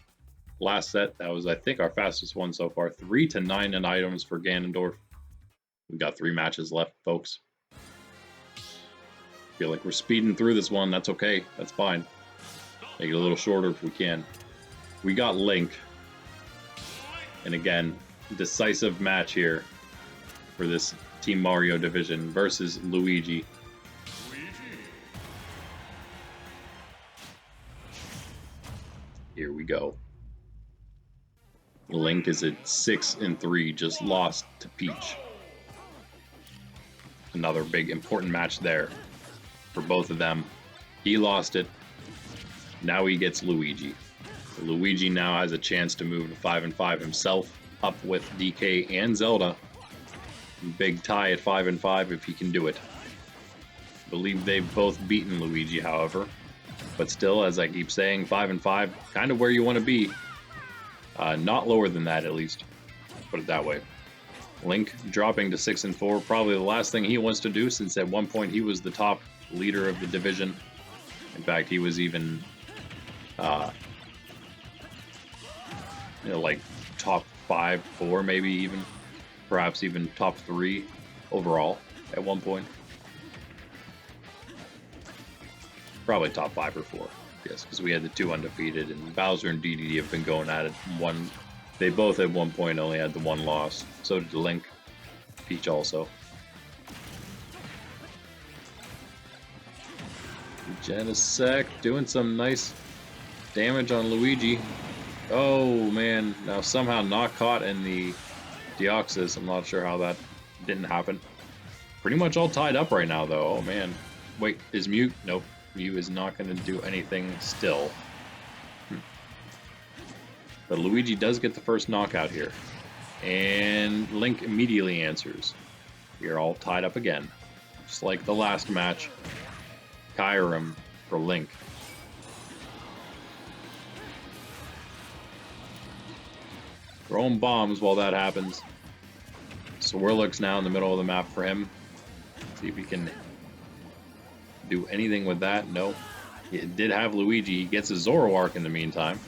last set. That was, I think, our fastest one so far. 3 to 9 in items for Ganondorf. We've got 3 matches left, folks. Feel like we're speeding through this one. That's okay. That's fine. Make it a little shorter if we can. We got Link. And again, decisive match here for this Team Mario division versus Luigi. Here we go. Link is at 6 and 3, just lost to Peach. Another big important match there for both of them. He lost it. Now he gets Luigi. So Luigi now has a chance to move to 5 and 5 himself, up with DK and Zelda. Big tie at 5 and 5 if he can do it. I believe they've both beaten Luigi, however. But still, as I keep saying, 5 and 5, kind of where you want to be. Not lower than that, at least. Put it that way. Link dropping to 6 and 4, probably the last thing he wants to do, since at one point he was the top leader of the division. In fact, he was even, like top 5, 4, maybe even, perhaps even top 3 overall at one point. Probably top 5 or 4, yes, because we had the 2 undefeated, and Bowser and Dedede have been going at it. They both at one point only had the 1 loss. So did Link, Peach also. Genesect doing some nice damage on Luigi. Oh man, now somehow not caught in the Deoxys. I'm not sure how that didn't happen. Pretty much all tied up right now though. Oh man. Wait, is Mew? Nope. Mew is not going to do anything still. But Luigi does get the first knockout here. And Link immediately answers. We are all tied up again. Just like the last match. Kyurem for Link. Throwing bombs while that happens. Swirlix now in the middle of the map for him. See if he can do anything with that. No. He did have Luigi. He gets a Zoroark in the meantime.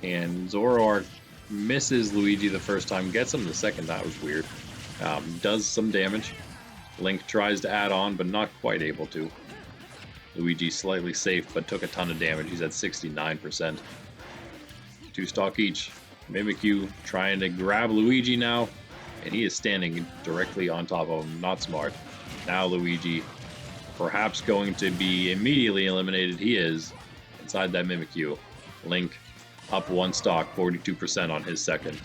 And Zoroark misses Luigi the first time, gets him the second. That was weird. Does some damage. Link tries to add on, but not quite able to. Luigi slightly safe, but took a ton of damage. He's at 69%. 2 stock each. Mimikyu trying to grab Luigi now, and he is standing directly on top of him. Not smart. Now Luigi perhaps going to be immediately eliminated. He is inside that Mimikyu. Link up 1 stock, 42% on his second.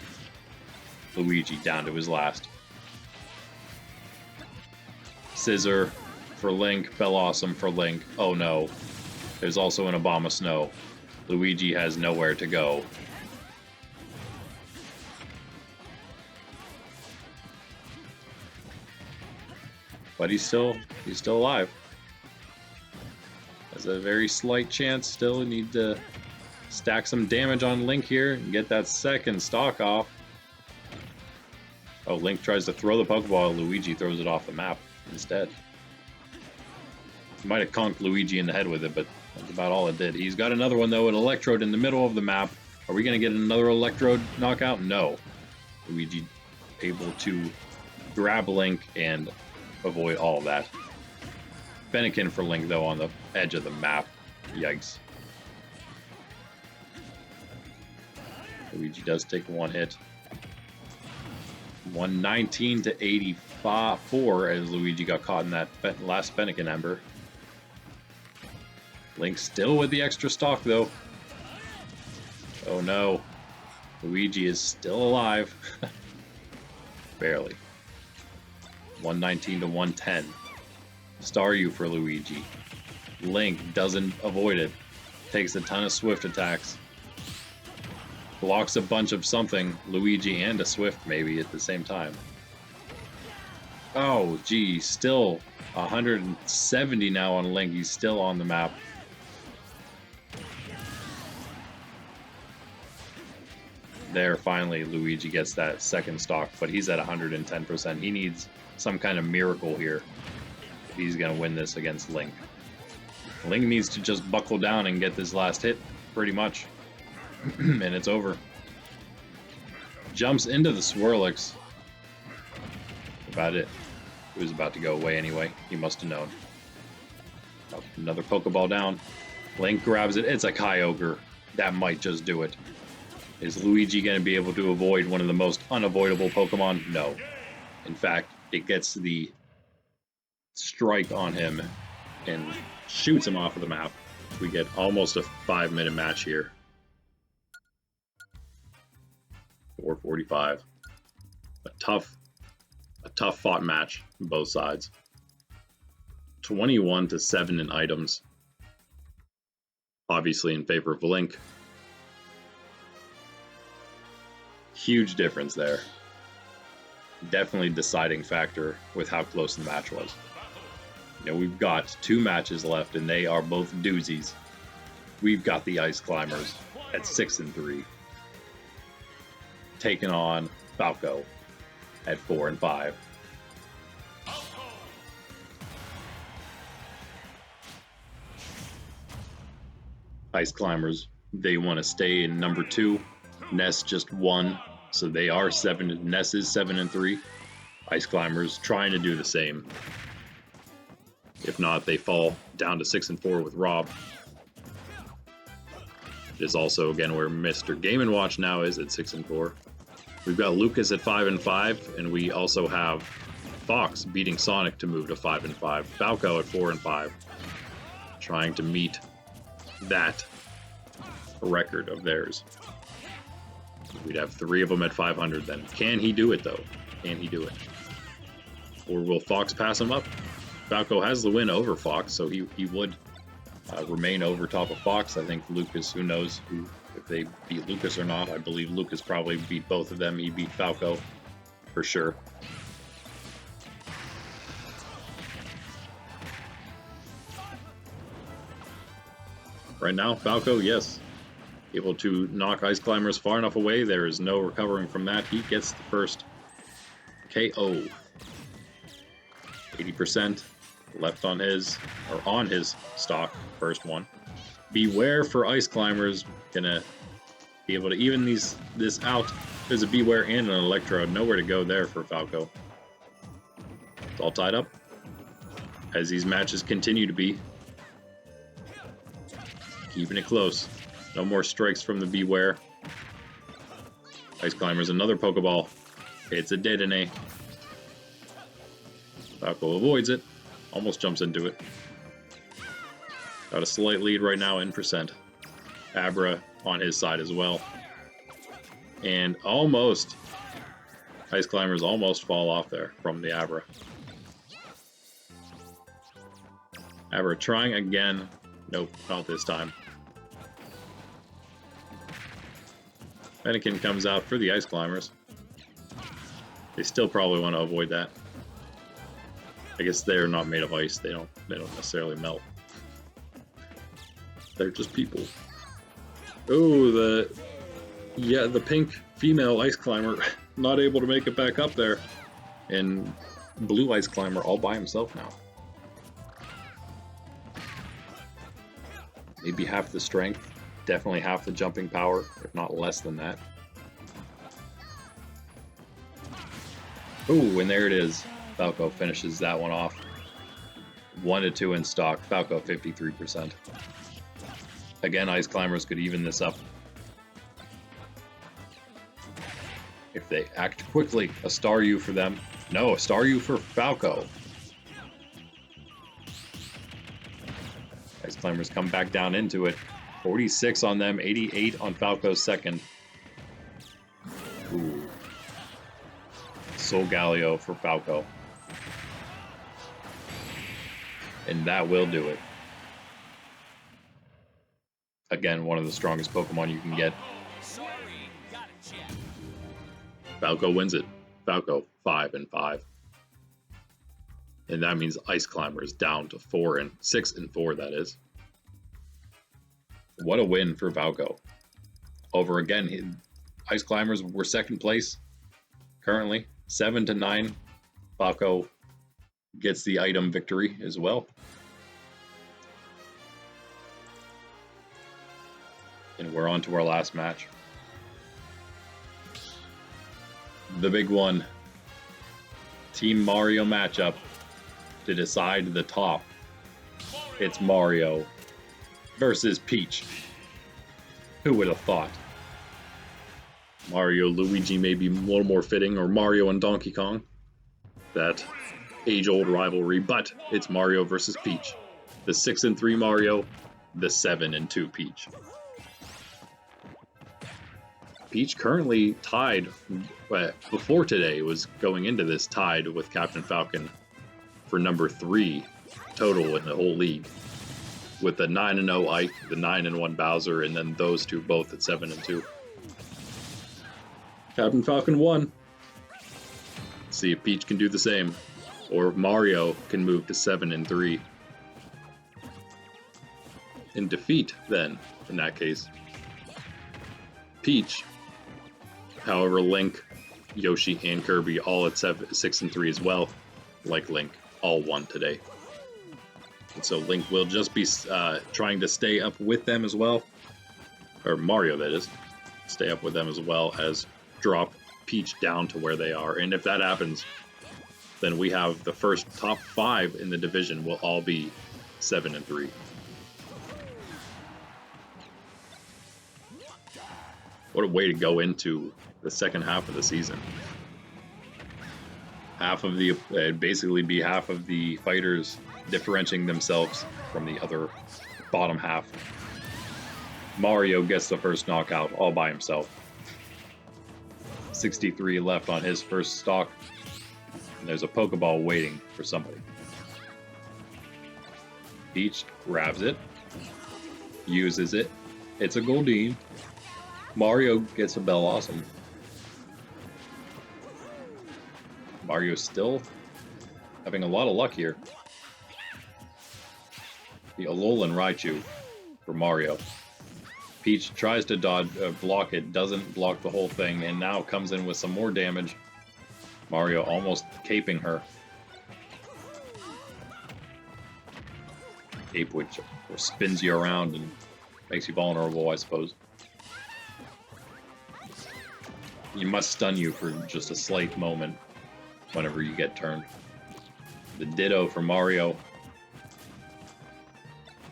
Luigi down to his last. Scissor for Link, Bellossom for Link. Oh no. There's also an Obama Snow. Luigi has nowhere to go. But he's still alive. There's a very slight chance still. We need to stack some damage on Link here and get that second stock off. Oh, Link tries to throw the Pokeball. Luigi throws it off the map instead. Might have conked Luigi in the head with it, but that's about all it did. He's got another one, though, an Electrode in the middle of the map. Are we going to get another Electrode knockout? No. Luigi able to grab Link and avoid all of that. Fennekin for Link, though, on the edge of the map. Yikes. Luigi does take 1 hit. 119 to 84 as Luigi got caught in that last Fennekin Ember. Link still with the extra stock, though. Oh no. Luigi is still alive. Barely. 119 to 110. Staryu for Luigi. Link doesn't avoid it. Takes a ton of Swift attacks. Blocks a bunch of something. Luigi and a Swift maybe at the same time. Oh, gee. Still 170 now on Link. He's still on the map. There, finally, Luigi gets that second stock, but he's at 110%. He needs some kind of miracle here if he's going to win this against Link. Link needs to just buckle down and get this last hit, pretty much. And it's over. Jumps into the Swirlix. About it. It was about to go away anyway. He must have known. Oh, another Pokeball down. Link grabs it. It's a Kyogre. That might just do it. Is Luigi going to be able to avoid one of the most unavoidable Pokemon? No. In fact, it gets the strike on him and shoots him off of the map. We get almost a 5-minute match here. 4:45. A tough fought match on both sides. 21 to 7 in items. Obviously in favor of Link. Huge difference there. Definitely deciding factor with how close the match was. You know, we've got 2 matches left, and they are both doozies. We've got the Ice Climbers at 6-3, taking on Falco at 4-5. Ice Climbers, they want to stay in number 2. Ness just won, so they are 7. Ness is 7-3. Ice Climbers trying to do the same. If not, they fall down to 6-4 with Rob. It is also again where Mr. Game & Watch now is at 6-4. We've got Lucas at 5-5, and we also have Fox beating Sonic to move to 5-5. Falco at 4-5, trying to meet that record of theirs. We'd have 3 of them at 500 then. Can he do it, though? Can he do it? Or will Fox pass him up? Falco has the win over Fox, so he would remain over top of Fox. I think Lucas, who knows if they beat Lucas or not. I believe Lucas probably beat both of them. He beat Falco for sure. Right now, Falco, yes. Able to knock Ice Climbers far enough away. There is no recovering from that. He gets the first KO. 80% left on his stock. First one. Beware for Ice Climbers. Gonna Be able to even this out. There's a Beware and an Electro. Nowhere to go there for Falco. It's all tied up. As these matches continue to be. Keeping it close. No more strikes from the Beware. Ice Climber's another Pokeball. It's a Dedede. Falco avoids it. Almost jumps into it. Got a slight lead right now in percent. Abra on his side as well. And almost. Ice Climbers almost fall off there from the Abra. Abra trying again. Nope, not this time. MetaK comes out for the Ice Climbers. They still probably want to avoid that. I guess they're not made of ice. They don't necessarily melt. They're just people. Oh, the pink female Ice Climber not able to make it back up there. And blue Ice Climber all by himself now. Maybe half the strength. Definitely half the jumping power, if not less than that. Ooh, and there it is. Falco finishes that one off. 1-2 in stock. Falco 53%. Again, Ice Climbers could even this up. If they act quickly, a Staryu for them. No, a Staryu for Falco. Ice Climbers come back down into it. 46 on them, 88 on Falco's second. Ooh. Solgaleo for Falco. And that will do it. Again, one of the strongest Pokemon you can get. Falco wins it. Falco 5-5. And that means Ice Climber is down to 6-4, that is. What a win for Falco. Over again, Ice Climbers were second place currently, 7-9. Falco gets the item victory as well. And we're on to our last match. The big one. Team Mario matchup to decide the top. It's Mario versus Peach. Who would have thought? Mario, Luigi may be a little more fitting, or Mario and Donkey Kong. That age-old rivalry, but it's Mario versus Peach. The 6-3 Mario, the 7-2 Peach. Peach currently tied, before today, was going into this tied with Captain Falcon for number 3 total in the whole league. With the 9-0 Ike, the 9-1 Bowser, and then those two both at 7-2. Captain Falcon won. See if Peach can do the same, or if Mario can move to 7-3. In defeat, then, in that case, Peach. However, Link, Yoshi, and Kirby all at 6-3 as well. Like Link, all won today. And so Link will just be trying to stay up with them as well. Or Mario, that is. Stay up with them as well as drop Peach down to where they are. And if that happens, then we have the first top 5 in the division will all be 7-3. What a way to go into the second half of the season. Basically be half of the fighters differentiating themselves from the other bottom half. Mario gets the first knockout all by himself. 63 left on his first stock. And there's a Pokeball waiting for somebody. Peach grabs it. Uses it. It's a Goldeen. Mario gets a Bellossom. Mario's still having a lot of luck here. The Alolan Raichu for Mario. Peach tries to block it, doesn't block the whole thing, and now comes in with some more damage. Mario almost caping her. Cape which spins you around and makes you vulnerable, I suppose. You must stun you for just a slight moment whenever you get turned. The ditto for Mario.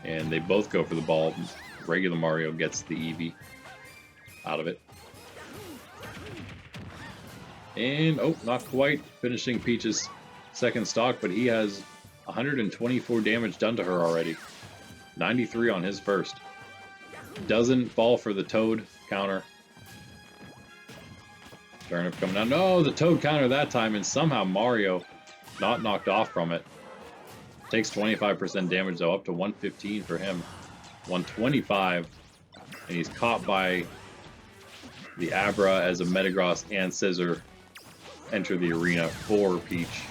And they both go for the ball. Regular Mario gets the Eevee out of it. And, oh, not quite finishing Peach's second stock, but he has 124 damage done to her already. 93 on his first. Doesn't fall for the Toad counter. Turnip coming down. No, the Toad counter that time, and somehow Mario not knocked off from it. Takes 25% damage, though, up to 115 for him. 125, and he's caught by the Abra as a Metagross and Scissor enter the arena for Peach.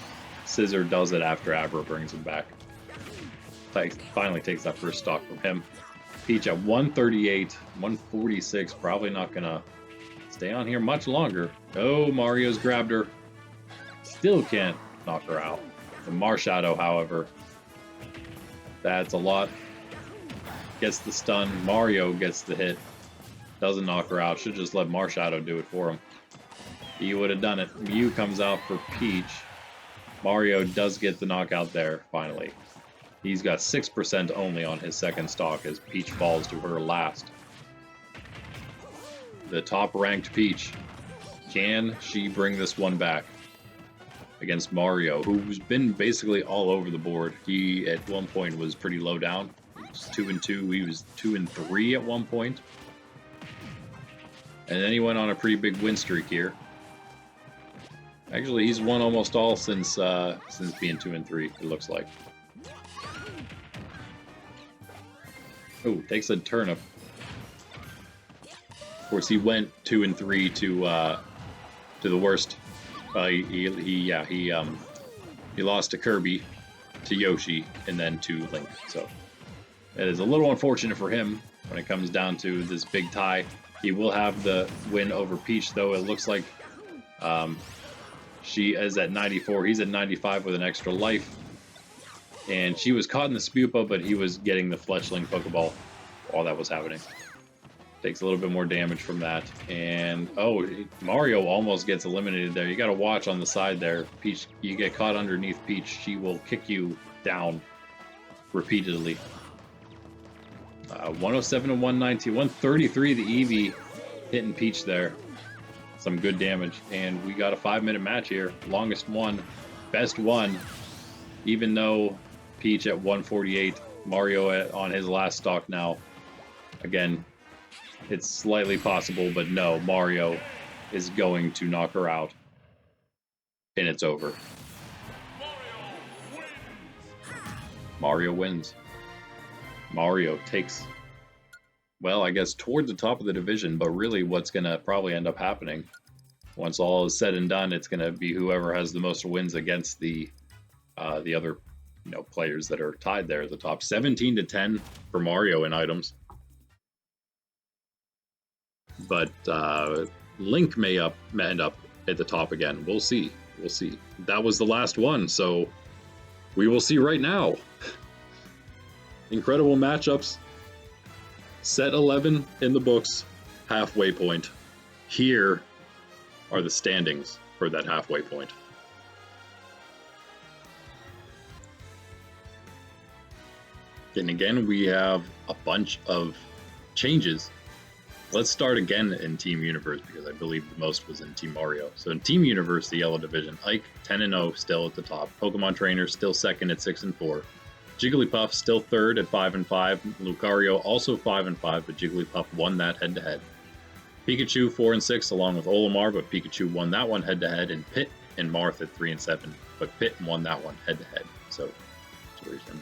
Scissor does it after Abra brings him back. Finally takes that first stock from him. Peach at 138, 146, probably not gonna stay on here much longer. Oh, Mario's grabbed her. Still can't knock her out. The Marshadow, however, that's a lot. Gets the stun. Mario gets the hit. Doesn't knock her out. Should just let Marshadow do it for him. He would have done it. Mew comes out for Peach. Mario does get the knockout there, finally. He's got 6% only on his second stock as Peach falls to her last. The top-ranked Peach. Can she bring this one back against Mario, who's been basically all over the board? He, at one point, was pretty low down. He was 2-2. He was 2-3 at one point. And then he went on a pretty big win streak here. Actually, he's won almost all since being 2-3, it looks like. Oh, takes a turnip. Of course, he went 2-3 to the worst. He lost to Kirby, to Yoshi, and then to Link. So it is a little unfortunate for him when it comes down to this big tie. He will have the win over Peach, though. It looks like she is at 94. He's at 95 with an extra life. And she was caught in the Spupa, but he was getting the Fletchling Pokeball while that was happening. Takes a little bit more damage from that. And, oh, Mario almost gets eliminated there. You got to watch on the side there. Peach, you get caught underneath Peach, she will kick you down repeatedly. 107 and 119. 133 the Eevee hitting Peach there. Some good damage. And we got a 5-minute match here. Longest one. Best one. Even though Peach at 148, Mario on his last stock now. Again, it's slightly possible, but no, Mario is going to knock her out. And it's over. Mario wins. Mario takes, well, I guess toward the top of the division, but really what's going to probably end up happening, once all is said and done, it's going to be whoever has the most wins against the other, players that are tied there at the top. 17-10 for Mario in items. But Link may end up at the top again. We'll see. We'll see. That was the last one, so we will see right now. Incredible matchups. Set 11 in the books. Halfway point. Here are the standings for that halfway point. And again, we have a bunch of changes. Let's start again in Team Universe, because I believe the most was in Team Mario. So in Team Universe, the yellow division, Ike 10-0, still at the top. Pokemon Trainer still second at 6-4. Jigglypuff still third at 5-5. Lucario also 5-5, but Jigglypuff won that head-to-head. Pikachu 4-6, along with Olimar, but Pikachu won that one head-to-head. And Pit and Marth at 3-7, but Pit won that one head-to-head. So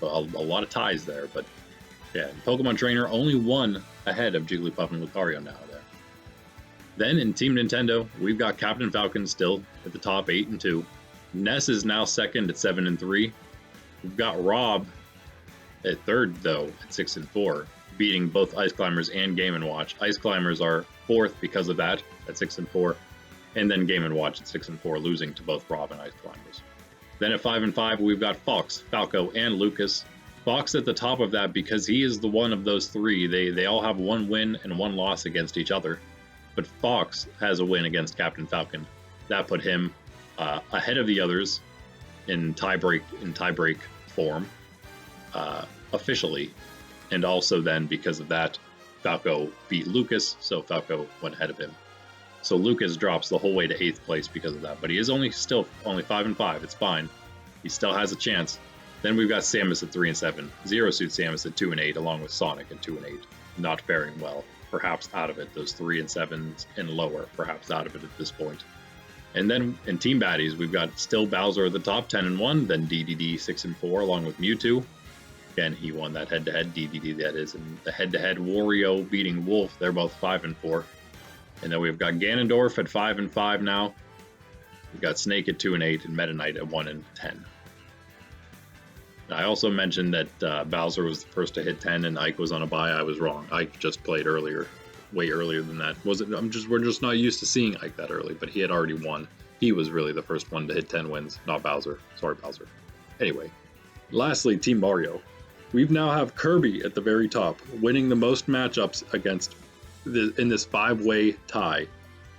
a lot of ties there, but yeah, Pokemon Trainer only one ahead of Jigglypuff and Lucario now there. Then in Team Nintendo, we've got Captain Falcon still at the top 8-2. Ness is now second at 7-3. We've got Rob at third, though, at 6-4, beating both Ice Climbers and Game & Watch. Ice Climbers are fourth because of that at 6-4, and then Game & Watch at 6-4, losing to both Rob and Ice Climbers. Then at 5-5, we've got Fox, Falco, and Lucas. Fox at the top of that because he is the one of those three. They all have one win and one loss against each other. but Fox has a win against Captain Falcon. That put him ahead of the others in tiebreak form officially, and also then because of that, Falco beat Lucas, so Falco went ahead of him. So Lucas drops the whole way to 8th place because of that, but he is still only 5-5. It's fine. He still has a chance. Then we've got Samus at 3-7, Zero Suit Samus at 2-8, along with Sonic at 2-8, not faring well. Perhaps out of it, those 3-7s and lower, perhaps out of it at this point. And then in Team Baddies, we've got still Bowser at the top, 10-1, then Dedede 6-4, along with Mewtwo. Again, he won that head-to-head, Dedede that is, and the head-to-head Wario beating Wolf, they're both 5-4. And then we've got Ganondorf at 5-5 now. We've got Snake at 2-8, and Meta Knight at 1-10. I also mentioned that Bowser was the first to hit 10 and Ike was on a bye. I was wrong. Ike just played earlier, way earlier than that. We're just not used to seeing Ike that early, but he had already won. He was really the first one to hit 10 wins, not Bowser. Sorry, Bowser. Anyway, lastly, Team Mario. We now have Kirby at the very top, winning the most matchups against in this 5-way tie.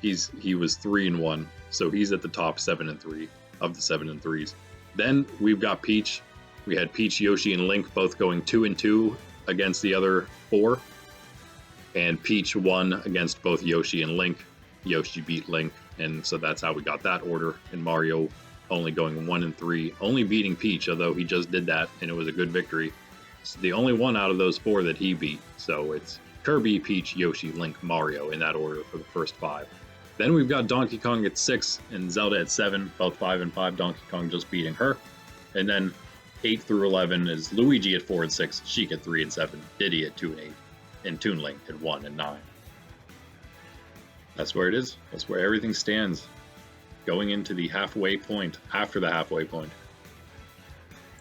He was 3-1, so he's at the top 7-3 of the 7-3s. Then we've got Peach. We had Peach, Yoshi, and Link both going 2-2 against the other 4. And Peach won against both Yoshi and Link. Yoshi beat Link, and so that's how we got that order. And Mario only going 1-3, only beating Peach, although he just did that, and it was a good victory. It's the only one out of those 4 that he beat. So it's Kirby, Peach, Yoshi, Link, Mario in that order for the first 5. Then we've got Donkey Kong at 6 and Zelda at 7, both 5-5. Donkey Kong just beating her. And then 8 through 11 is Luigi at 4 and 6, Sheik at 3 and 7, Diddy at 2 and 8, and Toon Link at 1 and 9. That's where it is. That's where everything stands. Going into the halfway point, after the halfway point,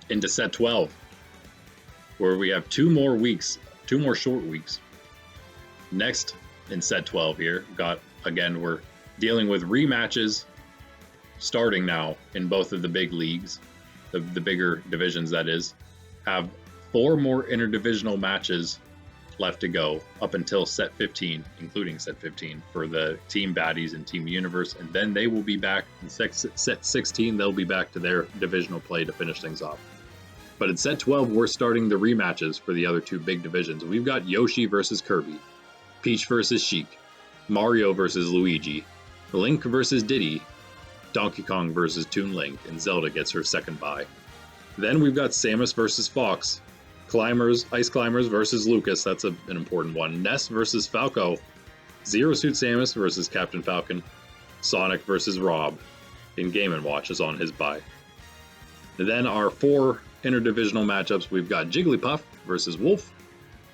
into set 12, where we have 2 more short weeks. Next in set 12 here, we're dealing with rematches starting now in both of the big leagues. The bigger divisions, that is, have 4 more interdivisional matches left to go up until set 15, including set 15 for the Team Baddies and Team Universe, and then they will be back in set 16. They'll be back to their divisional play to finish things off. But in set 12, we're starting the rematches for the other 2 big divisions. We've got Yoshi versus Kirby, Peach versus Sheik, Mario versus Luigi, Link versus Diddy, Donkey Kong versus Toon Link, and Zelda gets her second bye. Then we've got Samus versus Fox, Ice Climbers versus Lucas, that's an important one, Ness versus Falco, Zero Suit Samus versus Captain Falcon, Sonic versus Rob, and Game & Watch is on his bye. And then our 4 interdivisional matchups, we've got Jigglypuff versus Wolf,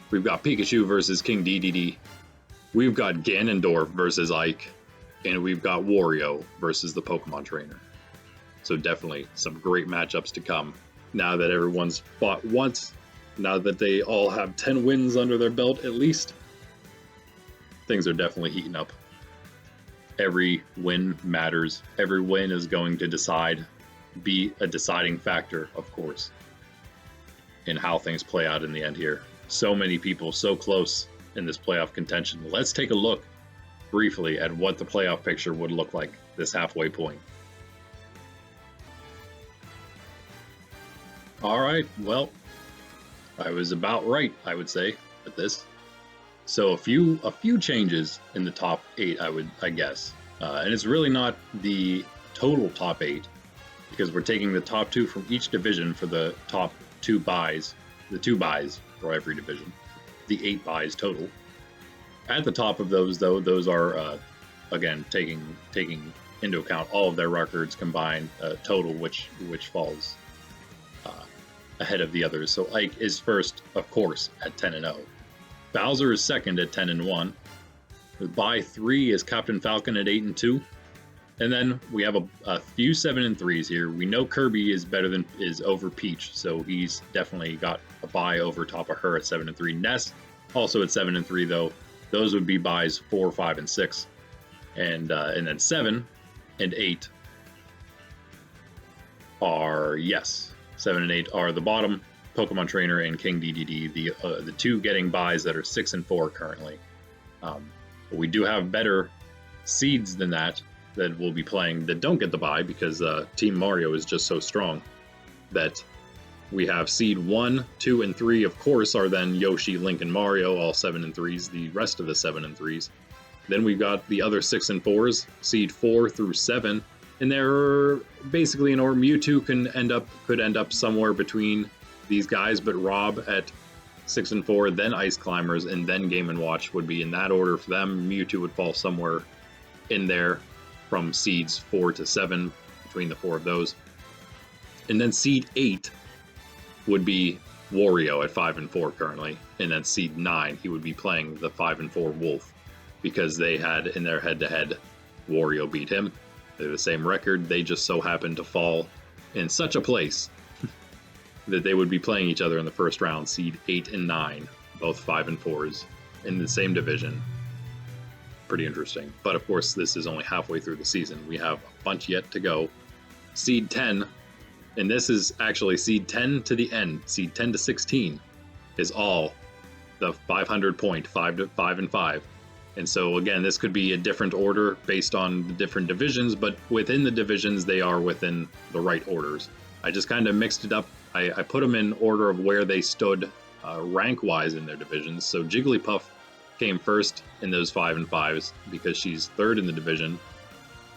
we've got Pikachu versus King Dedede, we've got Ganondorf versus Ike, and we've got Wario versus the Pokemon trainer. So definitely some great matchups to come now that everyone's fought once, now that they all have 10 wins under their belt at least. Things are definitely heating up. Every win matters. Every win is going to be a deciding factor, of course, in how things play out in the end here. So many people so close in this playoff contention. Let's take a look briefly at what the playoff picture would look like this halfway point. All right, well, I was about right, I would say, with this. So a few changes in the top 8, I guess, and it's really not the total top 8, because we're taking the top 2 from each division for the top 2 buys, the 2 buys for every division, the 8 buys total. At the top of those, though, those are, again, taking into account all of their records combined, total, which falls ahead of the others. So Ike is first, of course, at 10-0. Bowser is second at 10-1. By 3 is Captain Falcon at 8-2. And then we have a few 7-3s here. We know Kirby is over Peach, so he's definitely got a bye over top of her at 7-3. Ness also at 7-3, though. Those would be buys 4, 5, and 6, and then 7 and 8 are 7 and 8 are the bottom, Pokemon Trainer and King Dedede, the 2 getting buys that are 6 and 4 currently. But we do have better seeds than that will be playing that don't get the bye because Team Mario is just so strong that we have seed 1, 2, and 3, of course, are then Yoshi, Link, and Mario, all 7 and 3s, the rest of the 7 and 3s. Then we've got the other 6 and 4s, seed 4 through 7, and they're basically in order. Mewtwo could end up somewhere between these guys, but Rob at 6 and 4, then Ice Climbers, and then Game & Watch would be in that order for them. Mewtwo would fall somewhere in there from seeds 4 to 7, between the 4 of those. And then seed 8 would be Wario at 5 and 4 currently, and then seed 9 he would be playing the 5 and 4 Wolf, because they had in their head-to-head Wario beat him. They're the same record. They just so happened to fall in such a place that they would be playing each other in the first round, seed 8 and 9, both 5 and 4s in the same division. Pretty interesting. But of course, this is only halfway through the season. We have a bunch yet to go. Seed 10, and this is actually seed 10 to the end, seed 10 to 16 is all the 500 point, 5 and 5. And so again, this could be a different order based on the different divisions, but within the divisions, they are within the right orders. I just kind of mixed it up. I put them in order of where they stood rank-wise in their divisions. So Jigglypuff came first in those 5 and 5s because she's third in the division.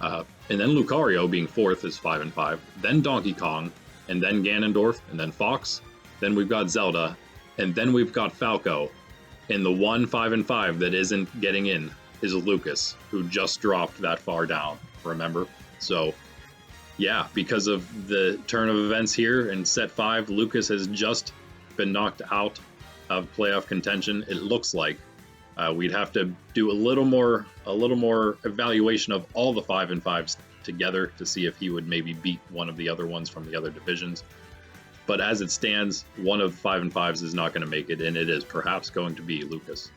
And then Lucario being fourth is 5 and 5. Then Donkey Kong, and then Ganondorf, and then Fox. Then we've got Zelda, and then we've got Falco. And the one 5 and 5 that isn't getting in is Lucas, who just dropped that far down, remember? So, yeah, because of the turn of events here in set 5, Lucas has just been knocked out of playoff contention. It looks like we'd have to do a little more evaluation of all the 5 and 5s together to see if he would maybe beat one of the other ones from the other divisions. But as it stands, one of the 5 and 5s is not going to make it, and it is perhaps going to be Lucas.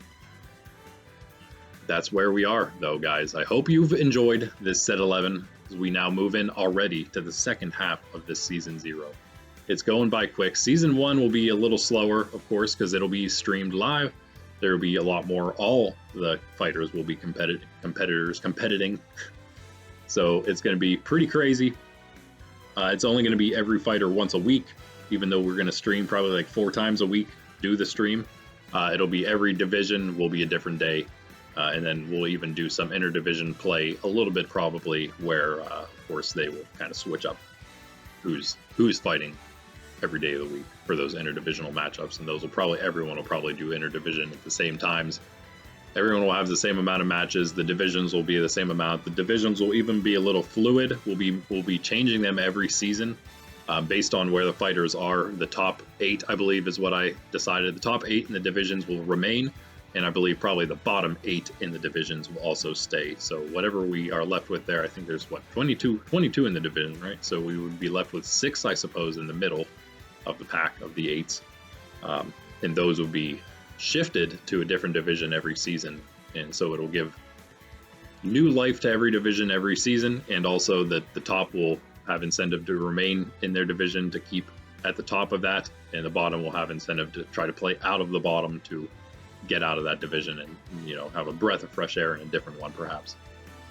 That's where we are, though, guys. I hope you've enjoyed this set 11, as we now move in already to the second half of this season 0. It's going by quick. Season 1 will be a little slower, of course, because it'll be streamed live. There will be a lot more. All the fighters will be competing. So it's going to be pretty crazy. It's only going to be every fighter once a week, even though we're going to stream probably like 4 times a week, do the stream. It'll be every division will be a different day. And then we'll even do some interdivision play a little bit probably where, of course, they will kind of switch up who's fighting every day of the week for those interdivisional matchups. And those will probably, everyone will probably do interdivision at the same times. Everyone will have the same amount of matches. The divisions will be the same amount. The divisions will even be a little fluid. We'll be changing them every season based on where the fighters are. The top 8, I believe, is what I decided. The top 8 in the divisions will remain, and I believe probably the bottom 8 in the divisions will also stay. So whatever we are left with there, I think there's, what, 22 in the division, right? So we would be left with 6, I suppose, in the middle of the pack of the 8s. And those will be shifted to a different division every season, and so it'll give new life to every division every season, and also that the top will have incentive to remain in their division to keep at the top of that, and the bottom will have incentive to try to play out of the bottom to get out of that division and, you know, have a breath of fresh air in a different one perhaps.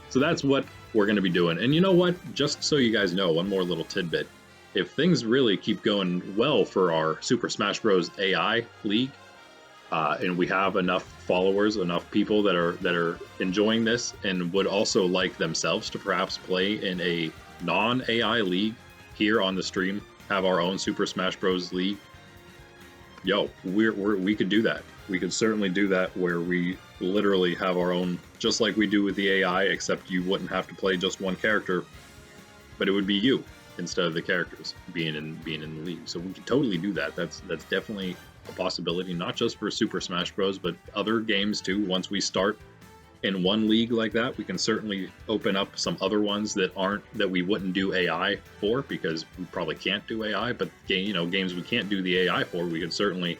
So that's what we're going to be doing. And you know what, just so you guys know, one more little tidbit: if things really keep going well for our Super Smash Bros. AI League, and we have enough followers, enough people that are enjoying this and would also like themselves to perhaps play in a non-AI league here on the stream, have our own Super Smash Bros. League, yo, we could do that. We could certainly do that, where we literally have our own, just like we do with the AI, except you wouldn't have to play just one character, but it would be you instead of the characters being in the league. So we could totally do that. That's definitely a possibility, not just for Super Smash Bros, but other games too. Once we start in one league like that, we can certainly open up some other ones that we wouldn't do AI for, because we probably can't do AI. But games we can't do the AI for, we could certainly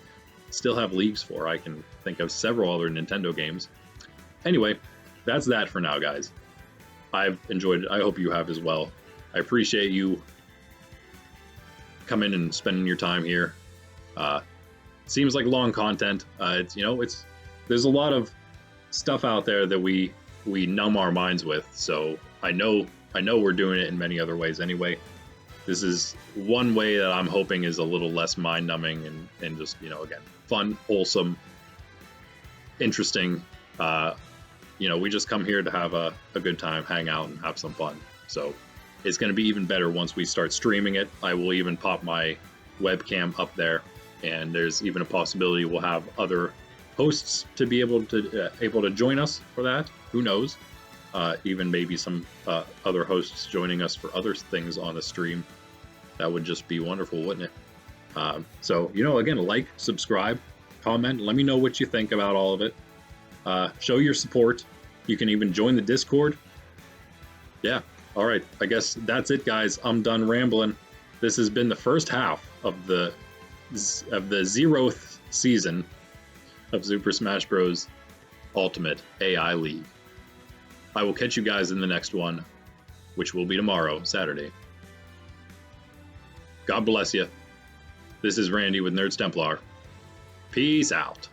still have leagues for. I can think of several other Nintendo games. Anyway, that's that for now, guys. I've enjoyed it. I hope you have as well. I appreciate you coming and spending your time here. Seems like long content. There's a lot of stuff out there that we numb our minds with. So I know we're doing it in many other ways anyway. This is one way that I'm hoping is a little less mind numbing and just, you know, again, fun, wholesome, interesting. You know, we just come here to have a good time, hang out, and have some fun. So it's going to be even better once we start streaming it. I will even pop my webcam up there, and there's even a possibility we'll have other hosts to be able to join us for that. Who knows? Even maybe some other hosts joining us for other things on the stream. That would just be wonderful, wouldn't it? So, you know, again, like, subscribe, comment, let me know what you think about all of it. Show your support. You can even join the Discord. Yeah. All right. I guess that's it, guys. I'm done rambling. This has been the first half of the 0th season of Super Smash Bros. Ultimate AI League. I will catch you guys in the next one, which will be tomorrow, Saturday. God bless you. This is Randy with Nerds Templar. Peace out.